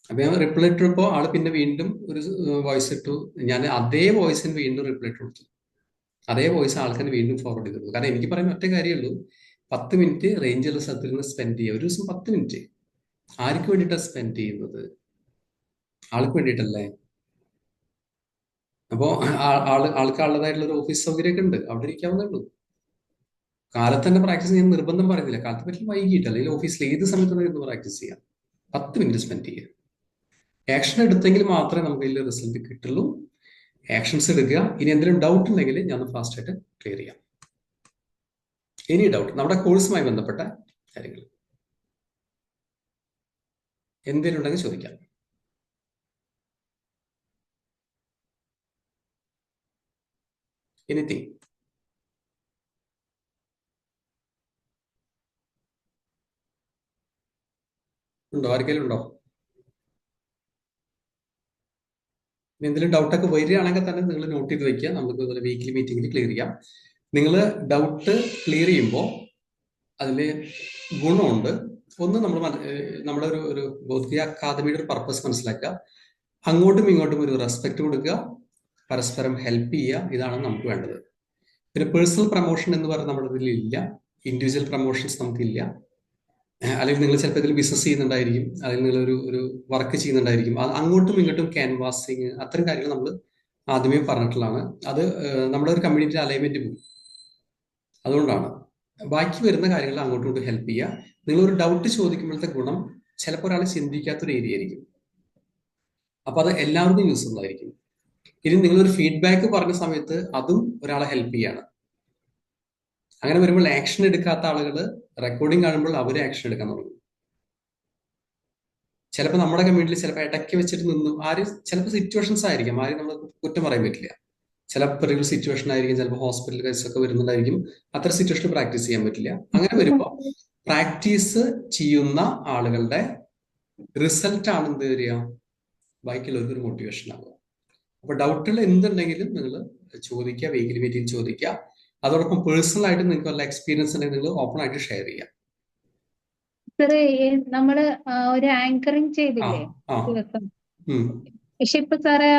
അപ്പൊ ഞാൻ റിപ്ലൈ ഇട്ടപ്പോൾ ആള് പിന്നെ വീണ്ടും ഒരു വോയിസ് ഇട്ടു. ഞാൻ അതേ വോയിസിന് വീണ്ടും റിപ്ലൈ ഇട്ട് കൊടുത്തു. അതേ വോയിസ് ആൾക്കാർ വീണ്ടും ഫോർവേഡ് ചെയ്തു. കാരണം എനിക്ക് പറയുന്ന ഒറ്റ കാര്യമുള്ളൂ, 10 മിനിറ്റ് റേഞ്ചുള്ള സ്ഥലത്തിൽ നിന്ന് സ്പെൻഡ് ചെയ്യുക. ഒരു ദിവസം 10 മിനിറ്റ് ആർക്ക് വേണ്ടിയിട്ടാണ് സ്പെൻഡ് ചെയ്യുന്നത്? ആൾക്ക് വേണ്ടിയിട്ടല്ലേ. അപ്പോ ആൾക്ക് ആളുടേതായിട്ടുള്ള ഒരു ഓഫീസ് സൗകര്യമൊക്കെ ഉണ്ട്, അവിടെ ഇരിക്കാവുന്നേ ഉള്ളൂ. കാലത്ത് തന്നെ പ്രാക്ടീസ് ചെയ്യാൻ നിർബന്ധം പറയുന്നില്ല. കാലത്ത് പറ്റി വൈകിട്ട് അല്ലെങ്കിൽ ഓഫീസിൽ ഏത് സമയത്തും ഇരുന്ന് പ്രാക്ടീസ് ചെയ്യാം. 10 മിനിറ്റ് സ്പെൻഡ് ചെയ്യുക. ആക്ഷൻ എടുത്തെങ്കിൽ മാത്രമേ നമുക്ക് ഇതിൽ റിസൾട്ട് കിട്ടുള്ളൂ. ആക്ഷൻസ് എടുക്കുക. ഇനി എന്തെങ്കിലും ഡൗട്ട് ഉണ്ടെങ്കിൽ ഞാൻ ഫാസ്റ്റ് ആയിട്ട് ക്ലിയർ ചെയ്യാം. എനി ഡൗട്ട് നമ്മുടെ കോഴ്സുമായി ബന്ധപ്പെട്ട കാര്യങ്ങൾ എന്തെങ്കിലും ഉണ്ടെങ്കിൽ ചോദിക്കാം. എനിത്തിങ്. ഉണ്ടോ? ആർക്കെങ്കിലും ഉണ്ടോ? ഇനി എന്തെങ്കിലും ഡൗട്ടൊക്കെ വരികയാണെങ്കിൽ തന്നെ നിങ്ങൾ നോട്ട് ചെയ്ത് വെക്കുക. നമുക്ക് ഇതുപോലെ വീക്ക്ലി മീറ്റിംഗിൽ ക്ലിയർ ചെയ്യാം. നിങ്ങൾ ഡൗട്ട് ക്ലിയർ ചെയ്യുമ്പോൾ അതിൽ ഗുണമുണ്ട്. ഒന്ന് നമ്മുടെ ഒരു ബൗദ്ധിക അക്കാദമിയുടെ ഒരു പർപ്പസ് മനസ്സിലാക്കുക. അങ്ങോട്ടും ഇങ്ങോട്ടും ഒരു റെസ്പെക്ട് കൊടുക്കുക, പരസ്പരം ഹെൽപ്പ് ചെയ്യുക. ഇതാണ് നമുക്ക് വേണ്ടത്. പിന്നെ പേഴ്സണൽ പ്രൊമോഷൻ എന്ന് പറയുന്നത് നമ്മുടെ ഇതിലില്ല. ഇൻഡിവിജ്വൽ പ്രൊമോഷൻസ് നമുക്കില്ല. അല്ലെങ്കിൽ നിങ്ങൾ ചിലപ്പോൾ ഇതിൽ ബിസിനസ് ചെയ്യുന്നുണ്ടായിരിക്കും, അല്ലെങ്കിൽ നിങ്ങൾ ഒരു വർക്ക് ചെയ്യുന്നുണ്ടായിരിക്കും. അത് അങ്ങോട്ടും ഇങ്ങോട്ടും ക്യാൻവാസിങ് അത്തരം കാര്യങ്ങൾ നമ്മൾ ആദ്യമേ പറഞ്ഞിട്ടുള്ളതാണ്. അത് നമ്മുടെ ഒരു കമ്മ്യൂണിറ്റി അലൈൻമെന്റ് പോകും. അതുകൊണ്ടാണ് ബാക്കി വരുന്ന കാര്യങ്ങൾ അങ്ങോട്ടും ഇങ്ങോട്ടും ഹെൽപ്പ് ചെയ്യുക. നിങ്ങളൊരു ഡൗട്ട് ചോദിക്കുമ്പോഴത്തെ ഗുണം ചിലപ്പോൾ ഒരാൾ ചിന്തിക്കാത്തൊരു ഏരിയ ആയിരിക്കും. അപ്പൊ അത് എല്ലാവർക്കും യൂസ്ഫുൾ ആയിരിക്കും. ഇനി നിങ്ങളൊരു ഫീഡ്ബാക്ക് പറഞ്ഞ സമയത്ത് അതും ഒരാളെ ഹെൽപ്പ് ചെയ്യാണ്. അങ്ങനെ വരുമ്പോൾ ആക്ഷൻ എടുക്കാത്ത ആളുകൾ റെക്കോർഡിംഗ് കാണുമ്പോൾ അവർ ആക്ഷൻ എടുക്കാൻ തുടങ്ങും. ചിലപ്പോൾ നമ്മുടെ കമ്മ്യൂണിറ്റിയിൽ ചിലപ്പോൾ ഇടയ്ക്ക് വെച്ചിട്ട് നിന്നും ചിലപ്പോൾ സിറ്റുവേഷൻസ് ആയിരിക്കും, ആരും നമ്മൾ കുറ്റം പറയാൻ പറ്റില്ല. ചില പെർട്ടിക്കുലർ സിറ്റുവേഷൻ ആയിരിക്കും, ചിലപ്പോൾ ഹോസ്പിറ്റൽ കേസൊക്കെ വരുന്നുണ്ടായിരിക്കും. അത്തരം സിറ്റുവേഷനിൽ പ്രാക്ടീസ് ചെയ്യാൻ പറ്റില്ല. അങ്ങനെ വരുമ്പോൾ പ്രാക്ടീസ് ചെയ്യുന്ന ആളുകളുടെ റിസൾട്ടാണ് എന്ത് വരിക, ബാക്കിയുള്ളവർക്ക് ഒരു മോട്ടിവേഷൻ ആവുക. അപ്പൊ ഡൗട്ടുകൾ എന്തുണ്ടെങ്കിലും നിങ്ങൾ ചോദിക്കുക, വീക്കിലി മീറ്റിംഗ് ചോദിക്കുക. അതോടൊപ്പം പേഴ്സണൽ ആയിട്ട് നിങ്ങൾക്ക് വല്ല എക്സ്പീരിയൻസ് ഉണ്ടെങ്കിൽ നിങ്ങൾ ഓപ്പൺ ആയിട്ട് ഷെയർ ചെയ്യാം. നമ്മള് ഒരു ആങ്കറിങ് ചെയ്തില്ലേ ദിവസം, പക്ഷെ ഇപ്പൊ സാറേ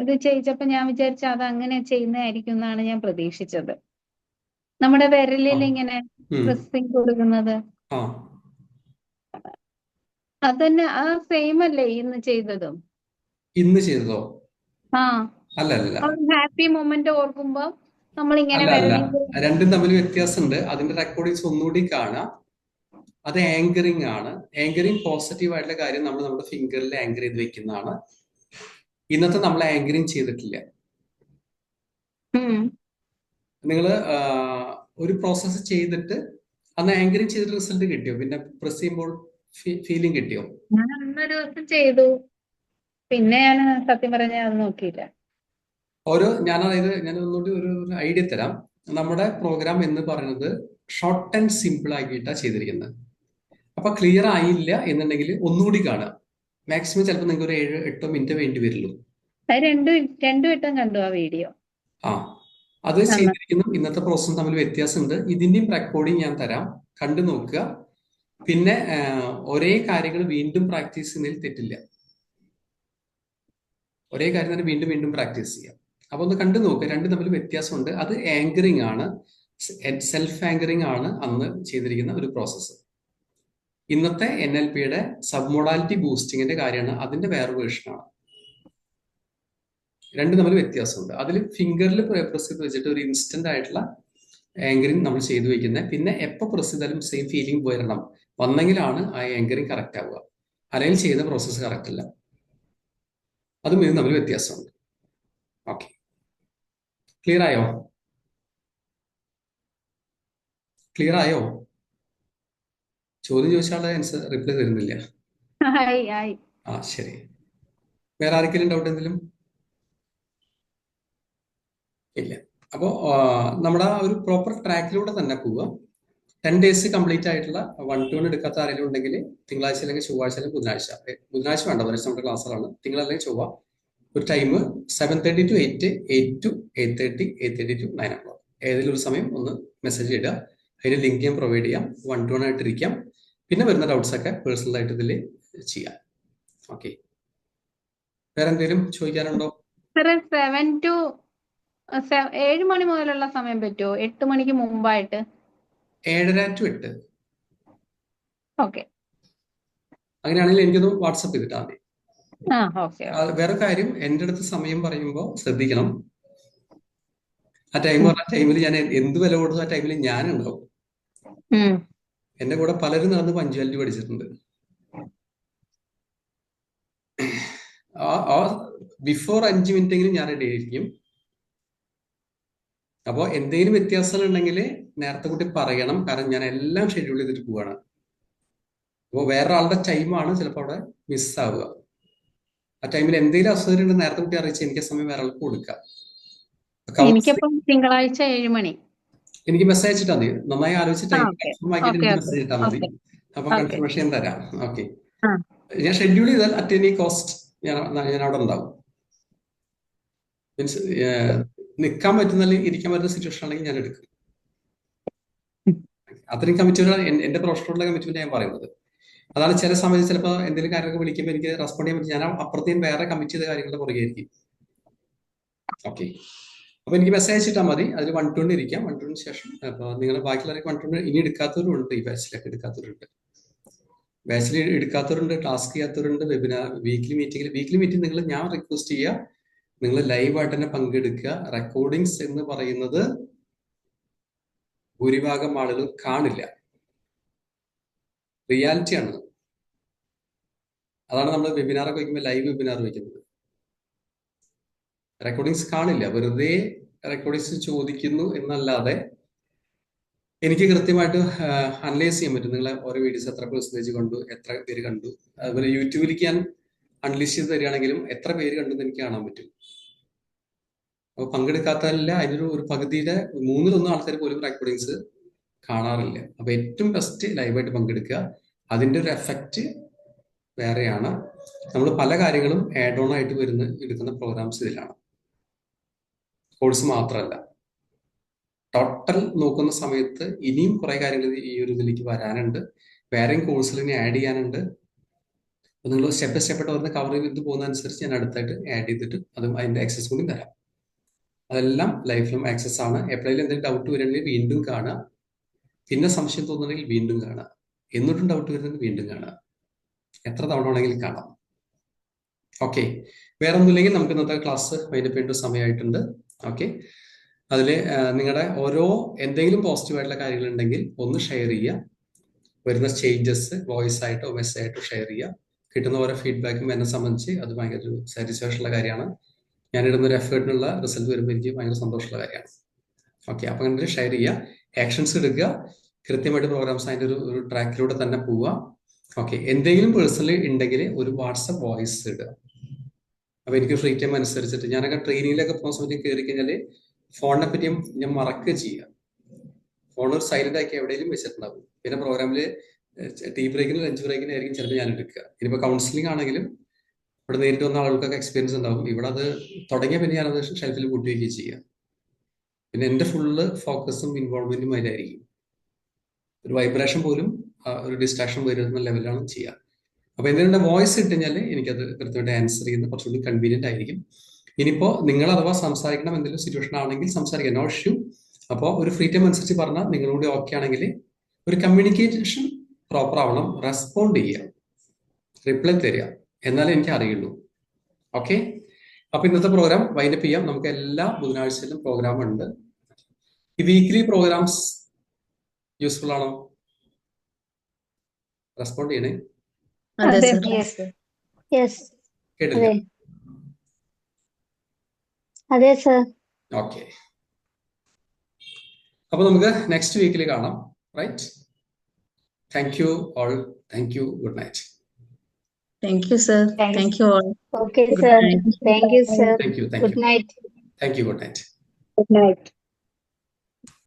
ഇത് ചെയ്യിച്ചപ്പോ ഞാൻ വിചാരിച്ച അത് അങ്ങനെ ചെയ്യുന്നതായിരിക്കും എന്നാണ് ഞാൻ പ്രതീക്ഷിച്ചത്. നമ്മുടെ വിരലിൽ ഇങ്ങനെ പ്രസ്സിങ് കൊടുക്കുന്നത് അതന്നെ ആ സെയിം അല്ലേ ഇന്ന് ചെയ്തതും? ഇന്ന് ചെയ്തതോ? ആ അല്ല, ഹാപ്പി മൊമെന്റ് ഓർക്കുമ്പോ നമ്മൾ ഇങ്ങനെ അല്ല, രണ്ടും തമ്മിൽ വ്യത്യാസമുണ്ട്. അതിന്റെ റെക്കോർഡിങ്സ് ഒന്നുകൂടി കാണാം. അത് ആങ്കറിങ് ആണ്. ആങ്കറിങ് പോസിറ്റീവ് ആയിട്ടുള്ള കാര്യം നമ്മൾ നമ്മുടെ ഫിംഗറിൽ ആങ്കർ ചെയ്ത് വെക്കുന്നതാണ്. ഇന്നത്തെ നമ്മൾ ആങ്കറിങ് ചെയ്തിട്ടില്ല. നിങ്ങൾ ഒരു പ്രോസസ്സ് ചെയ്തിട്ട് അന്ന് ആങ്കറിങ് ചെയ്തിട്ട് റിസൾട്ട് കിട്ടിയോ? പിന്നെ പ്രസ് ചെയ്യുമ്പോൾ ഫീലിംഗ് കിട്ടിയോ? ഞാൻ അന്നൊരു ദിവസം ചെയ്തു, പിന്നെ ഞാൻ സത്യം പറഞ്ഞ അത് നോക്കിയില്ല. ഞാൻ ഒന്നുകൂടി ഒരു ഐഡിയ തരാം. നമ്മുടെ പ്രോഗ്രാം എന്ന് പറയുന്നത് ഷോർട്ട് ആൻഡ് സിമ്പിൾ ആക്കിയിട്ടാണ് ചെയ്തിരിക്കുന്നത്. അപ്പൊ ക്ലിയർ ആയില്ല എന്നുണ്ടെങ്കിൽ ഒന്നുകൂടി കാണുക. മാക്സിമം ചിലപ്പോൾ നിങ്ങൾക്ക് ഒരു 7-8 മിനിറ്റ് വേണ്ടി വരുള്ളൂ. രണ്ടു വട്ടം കണ്ടു ആ വീഡിയോ. അത് ചെയ്തിരിക്കുന്നു. ഇന്നത്തെ പ്രോസസ്സും തമ്മിൽ വ്യത്യാസമുണ്ട്. ഇതിന്റെയും റെക്കോർഡിങ് ഞാൻ തരാം, കണ്ടു നോക്കുക. പിന്നെ ഒരേ കാര്യങ്ങൾ വീണ്ടും പ്രാക്ടീസ് ചെയ്യുന്നതിൽ തെറ്റില്ല. ഒരേ കാര്യം തന്നെ വീണ്ടും വീണ്ടും പ്രാക്ടീസ് ചെയ്യാം. അപ്പൊ ഒന്ന് കണ്ടു നോക്കുക, രണ്ടും തമ്മിൽ വ്യത്യാസമുണ്ട്. അത് ആങ്കറിങ് ആണ്, സെൽഫ് ആങ്കറിങ് ആണ് അന്ന് ചെയ്തിരിക്കുന്ന ഒരു പ്രോസസ്സ്. ഇന്നത്തെ NLPയുടെ സബ് മോഡാലിറ്റി ബൂസ്റ്റിങ്ങിന്റെ കാര്യമാണ്, അതിന്റെ വേറെ വേർഷനാണ്. രണ്ടും തമ്മിൽ വ്യത്യാസമുണ്ട്. അതിൽ ഫിംഗറിൽ പ്രസ് ചെയ്ത് വെച്ചിട്ട് ഒരു ഇൻസ്റ്റന്റ് ആയിട്ടുള്ള ആങ്കറിങ് നമ്മൾ ചെയ്തു വെക്കുന്നത്. പിന്നെ എപ്പോൾ പ്രസ് ചെയ്താലും സെയിം ഫീലിംഗ് വന്നെങ്കിലാണ് ആ ആങ്കറിങ് കറക്റ്റ് ആവുക. അല്ലെങ്കിൽ ചെയ്യുന്ന പ്രോസസ്സ് കറക്റ്റ് അല്ല. അതും ഇതും തമ്മിൽ വ്യത്യാസമുണ്ട്. ഓക്കെ, ക്ലിയർ ആയോ? ചോദ്യം ചോദിച്ചാൽ ആൻസർ റിപ്ലൈ തരുന്നില്ല. ശരി. വേറെ ആർക്കെങ്കിലും ഡൗട്ട് എന്തെങ്കിലും? ഇല്ല. അപ്പോൾ നമ്മുടെ ആ ഒരു പ്രോപ്പർ ട്രാക്കിലൂടെ തന്നെ പോവുക. 10 days കംപ്ലീറ്റ് ആയിട്ടുള്ള 1-to-1 എടുക്കാത്ത ആരെങ്കിലും ഉണ്ടെങ്കിൽ തിങ്കളാഴ്ച അല്ലെങ്കിൽ ചൊവ്വാഴ്ച അല്ലെങ്കിൽ ബുധനാഴ്ച വേണ്ട, ബുധനാഴ്ച നമ്മുടെ ക്ലാസ്സുകളാണ്. തിങ്കൾ അല്ലെങ്കിൽ ചൊവ്വ ഒരു time 7:30 to 8, 8 to 8:30, 8:30 to 9 o'clock ഏതെങ്കിലും ഒരു സമയം ഒന്ന് മെസ്സേജ് ഇടുക. അതിന് ലിങ്ക് ഞാൻ പ്രൊവൈഡ് ചെയ്യാം. 1-to-1 ആയിട്ടിരിക്കാം. പിന്നെ വരുന്ന ഡൗട്ട്സ് ഒക്കെ പേഴ്സണൽ ആയിട്ട് ഇതിൽ ചെയ്യാം. ഓക്കെ, വേറെ എന്തെങ്കിലും ചോദിക്കാനുണ്ടോ? 7 മണി മുതലുള്ള സമയം പറ്റുമോ? 8 മണിക്ക് മുമ്പായിട്ട്? 7:30 to 8. ഓക്കെ, അങ്ങനെയാണെങ്കിൽ എനിക്കൊന്ന് വാട്സപ്പ് ചെയ്തിട്ടാൽ മതി. വേറെ കാര്യം, എൻ്റെ അടുത്ത് സമയം പറയുമ്പോൾ ശ്രദ്ധിക്കണം. ആ ടൈമിൽ ഞാൻ എന്ത് വില കൊടുത്തു ആ ടൈമിൽ ഞാനുണ്ടാവും. എന്റെ കൂടെ പലരും നടന്ന് പഞ്ച്വാലിറ്റി പഠിച്ചിട്ടുണ്ട്. ബിഫോർ 5 മിനിറ്റ് എങ്കിലും ഞാൻ റെഡി ആയിരിക്കും. അപ്പോൾ എന്തെങ്കിലും വ്യത്യാസങ്ങൾ ഉണ്ടെങ്കിൽ നേരത്തെ കൂട്ടി പറയണം, കാരണം ഞാൻ എല്ലാം ഷെഡ്യൂൾ ചെയ്തിട്ട് പോവാണ്. അപ്പോൾ വേറൊരാളുടെ ടൈമാണ് ചിലപ്പോൾ അവിടെ മിസ്സാവുക. ആ ടൈമിൽ എന്തെങ്കിലും അസൗകര്യം ഉണ്ടെങ്കിൽ നേരത്തെ കൂട്ടി അറിയിച്ച് എനിക്ക് സമയം വേറെ ആൾക്ക് കൊടുക്കാം. എനിക്കപ്പം തിങ്കളാഴ്ച 7 മണി. എനിക്ക് മെസ്സേജ് അയച്ചിട്ടാൽ മതി. നന്നായി ആലോചിച്ച് ടൈം കൺഫേം ആക്കിയിട്ട് എനിക്ക് മെസ്സേജ് ഇട്ടാൽ മതി. അപ്പൊ കൺഫർമേഷൻ തരാം. ഓക്കെ, ഞാൻ ഷെഡ്യൂൾ ചെയ്താൽ അറ്റ് എനി കോസ്റ്റ് ഞാൻ അവിടെ ഉണ്ടാവും. മീൻസ് നിൽക്കാൻ പറ്റുന്ന അല്ലെങ്കിൽ ഇരിക്കാൻ പറ്റുന്ന സിറ്റുവേഷൻ ആണെങ്കിൽ ഞാൻ എടുക്കും. അത്രയും കമ്മിറ്റ്മെന്റ് എന്റെ പ്രൊഫഷണലുള്ള കമ്മിറ്റ്മെന്റ് ഞാൻ പറയുന്നത്. അതാണ് ചില സമയത്ത് ചിലപ്പോൾ എന്തെങ്കിലും കാര്യങ്ങളൊക്കെ വിളിക്കുമ്പോൾ എനിക്ക് റെസ്പോണ്ട് ചെയ്യാൻ പറ്റും. ഞാൻ അപ്പുറത്തേക്കും വേറെ കമ്മിറ്റ് ചെയ്ത കാര്യങ്ങളുടെ പുറകെ ആയിരിക്കും. ഓക്കെ, അപ്പൊ എനിക്ക് മെസ്സേജ് അയച്ചിട്ടാൽ മതി. അതിൽ 120 ഇരിക്കാം. 120 ശേഷം അപ്പൊ നിങ്ങൾ ബാക്കിയുള്ളവർക്ക് 120 ഇനി എടുക്കാത്തവരുണ്ട്. ഈ ബാച്ചിലൊക്കെ എടുക്കാത്തവരുണ്ട്, ബാച്ചിൽ എടുക്കാത്തവരുണ്ട്, ടാസ്ക് ചെയ്യാത്തവരുണ്ട്. വെബിനാർ വീക്ക്ലി മീറ്റിംഗ് നിങ്ങൾ ഞാൻ റിക്വസ്റ്റ് ചെയ്യുക, നിങ്ങൾ ലൈവായിട്ട് തന്നെ പങ്കെടുക്കുക. റെക്കോർഡിങ്സ് എന്ന് പറയുന്നത് ഭൂരിഭാഗം ആളുകൾ കാണില്ല, റിയാലിറ്റിയാണ്. അതാണ് നമ്മൾ വെബിനാറൊക്കെ വയ്ക്കുമ്പോൾ ലൈവ് വെബിനാർ വയ്ക്കുന്നത്. റെക്കോർഡിങ്സ് കാണില്ല, വെറുതെ റെക്കോർഡിങ്സ് ചോദിക്കുന്നു എന്നല്ലാതെ എനിക്ക് കൃത്യമായിട്ട് അനലൈസ് ചെയ്യാൻ പറ്റും. നിങ്ങളെ ഓരോ വീഡിയോസ് എത്ര പെർസെന്റേജ് കണ്ടു, എത്ര പേര് കണ്ടു. അതുപോലെ യൂട്യൂബിലേക്ക് ഞാൻ അനലൈസ് ചെയ്ത് തരികയാണെങ്കിലും എത്ര പേര് കണ്ടു എന്ന് എനിക്ക് കാണാൻ പറ്റും. അപ്പോൾ പങ്കെടുക്കാത്തല്ല അതിനൊരു പകുതിയുടെ 1/3 ആൾക്കാർ പോലും റെക്കോർഡിങ്സ് കാണാറില്ല. അപ്പൊ ഏറ്റവും ബെസ്റ്റ് ലൈവായിട്ട് പങ്കെടുക്കുക. അതിന്റെ ഒരു എഫക്റ്റ് വേറെയാണ്. നമ്മൾ പല കാര്യങ്ങളും ആഡ് ഓൺ ആയിട്ട് എടുക്കുന്ന പ്രോഗ്രാംസ് ഇതിലാണ്, കോഴ്സ് മാത്രമല്ല. ടോട്ടൽ നോക്കുന്ന സമയത്ത് ഇനിയും കുറെ കാര്യങ്ങൾ ഈ ഒരു ഇതിലേക്ക് വരാനുണ്ട്. വേറെയും കോഴ്സുകൾ ഇനി ആഡ് ചെയ്യാനുണ്ട്. അപ്പൊ നിങ്ങൾ സ്റ്റെപ്പ് സ്റ്റെപ്പായിട്ട് വരുന്ന കവർ ചെയ്ത് പോകുന്ന അനുസരിച്ച് ഞാൻ അടുത്തായിട്ട് ആഡ് ചെയ്തിട്ട് അതും അതിന്റെ ആക്സസ് കൂടി തരാം. അതെല്ലാം ലൈഫ് ലോങ് ആക്സസ് ആണ്. എപ്പോഴെങ്കിലും എന്തെങ്കിലും ഡൗട്ട് വരണമെങ്കിൽ വീണ്ടും കാണുക, പിന്നെ സംശയം തോന്നുന്നുണ്ടെങ്കിൽ വീണ്ടും കാണുക, എന്നിട്ടും ഡൗട്ട് വരുന്നെങ്കിൽ വീണ്ടും കാണുക. എത്ര തവണ വേണമെങ്കിലും കാണാം. ഓക്കെ, വേറെ ഒന്നുമില്ലെങ്കിൽ നമുക്ക് ഇന്നത്തെ ക്ലാസ് വൈൻഡപ്പ് ചെയ്യേണ്ട സമയമായിട്ടുണ്ട്. ഓക്കെ, അതിൽ നിങ്ങളുടെ ഓരോ എന്തെങ്കിലും പോസിറ്റീവായിട്ടുള്ള കാര്യങ്ങളുണ്ടെങ്കിൽ ഒന്ന് ഷെയർ ചെയ്യുക. വരുന്ന ചേഞ്ചസ് വോയിസ് ആയിട്ടോ മെസ്സേജ് ആയിട്ടോ ഷെയർ ചെയ്യുക. കിട്ടുന്ന ഓരോ ഫീഡ്ബാക്കും എന്നെ സംബന്ധിച്ച് അത് ഭയങ്കര ഒരു സാറ്റിസ്ഫാക്ഷൻ ഉള്ള കാര്യമാണ്. ഞാനിടുന്ന ഒരു എഫേർട്ടിനുള്ള റിസൾട്ട് വരുമ്പോൾ എനിക്ക് ഭയങ്കര സന്തോഷമുള്ള കാര്യമാണ്. ഓക്കെ, അപ്പം അങ്ങനെ ഷെയർ ചെയ്യുക, ആക്ഷൻസ് എടുക്കുക, കൃത്യമായിട്ട് പ്രോഗ്രാംസ് അതിൻ്റെ ഒരു ട്രാക്കിലൂടെ തന്നെ പോവുക. ഓക്കെ, എന്തെങ്കിലും പേഴ്സണലി ഉണ്ടെങ്കിൽ ഒരു വാട്സപ്പ് വോയിസ് ഇടുക. അപ്പൊ എനിക്ക് ഫ്രീ ടൈം അനുസരിച്ചിട്ട് ഞാനൊക്കെ ട്രെയിനിങ്ങിലൊക്കെ പോകുന്ന സമയത്ത് കയറി കഴിഞ്ഞാൽ ഫോണിനെ പറ്റിയും ഞാൻ മറക്കുക ചെയ്യുക. ഫോൺ ഒരു സൈലന്റ് ആക്കി എവിടെയെങ്കിലും വെച്ചിട്ടുണ്ടാവും. പിന്നെ പ്രോഗ്രാമില് ടീ ബ്രേക്കിന് ലഞ്ച് ബ്രേക്കിന് ആയിരിക്കും ചിലപ്പോൾ ഞാൻ എടുക്കുക. ഇനിയിപ്പോൾ കൗൺസിലിംഗ് ആണെങ്കിലും ഇവിടെ നേരിട്ട് വന്ന ആളുകൾക്കൊക്കെ എക്സ്പീരിയൻസ് ഉണ്ടാവും. ഇവിടെ അത് തുടങ്ങിയ പിന്നെ ഞാനത് ഷെൽഫിൽ കൂട്ടി വയ്ക്കുകയും ചെയ്യുക. പിന്നെ എൻ്റെ ഫുള്ള് ഫോക്കസും ഇൻവോൾവ്മെന്റും അതിലായിരിക്കും. ഒരു വൈബ്രേഷൻ പോലും ഒരു ഡിസ്ട്രാക്ഷൻ വരുന്ന ലെവലാണ് ചെയ്യുക. അപ്പൊ എന്തെങ്കിലും വോയിസ് ഇട്ട് കഴിഞ്ഞാൽ എനിക്കത് കൃത്യമായിട്ട് ആൻസർ ചെയ്യുന്നത് കുറച്ചുകൂടി കൺവീനിയന്റ് ആയിരിക്കും. ഇനിയിപ്പോ നിങ്ങൾ അഥവാ സംസാരിക്കണം എന്തെങ്കിലും സിറ്റുവേഷൻ ആണെങ്കിൽ സംസാരിക്കാം, നോ ഇഷ്യൂ. അപ്പോൾ ഒരു ഫ്രീ ടൈം അനുസരിച്ച് പറഞ്ഞാൽ നിങ്ങളൂടെ ഓക്കെ ആണെങ്കിൽ ഒരു കമ്മ്യൂണിക്കേഷൻ പ്രോപ്പർ ആവണം, റെസ്പോണ്ട് ചെയ്യുക, റിപ്ലൈ തരിക, എന്നാലേ എനിക്ക് അറിയുള്ളൂ. ഓക്കെ, അപ്പൊ ഇന്നത്തെ പ്രോഗ്രാം വൈൻഡപ്പ് ചെയ്യാം. നമുക്ക് എല്ലാ ബുധനാഴ്ചയിലും പ്രോഗ്രാം ഉണ്ട്. ഈ വീക്ക്ലി പ്രോഗ്രാംസ് യൂസ്ഫുൾ ആണോ? റെസ്പോണ്ട് ചെയ്യണേ. കേട്ടില്ല? അതെ സർ. ഓക്കെ, അപ്പൊ നമുക്ക് നെക്സ്റ്റ് വീക്കിൽ കാണാം. Right, thank you all. Thank you, good night. Thank you, sir. Thank you all. Okay, sir. Thank you, sir. Thank you. Good night. Thank you, good night. Good night.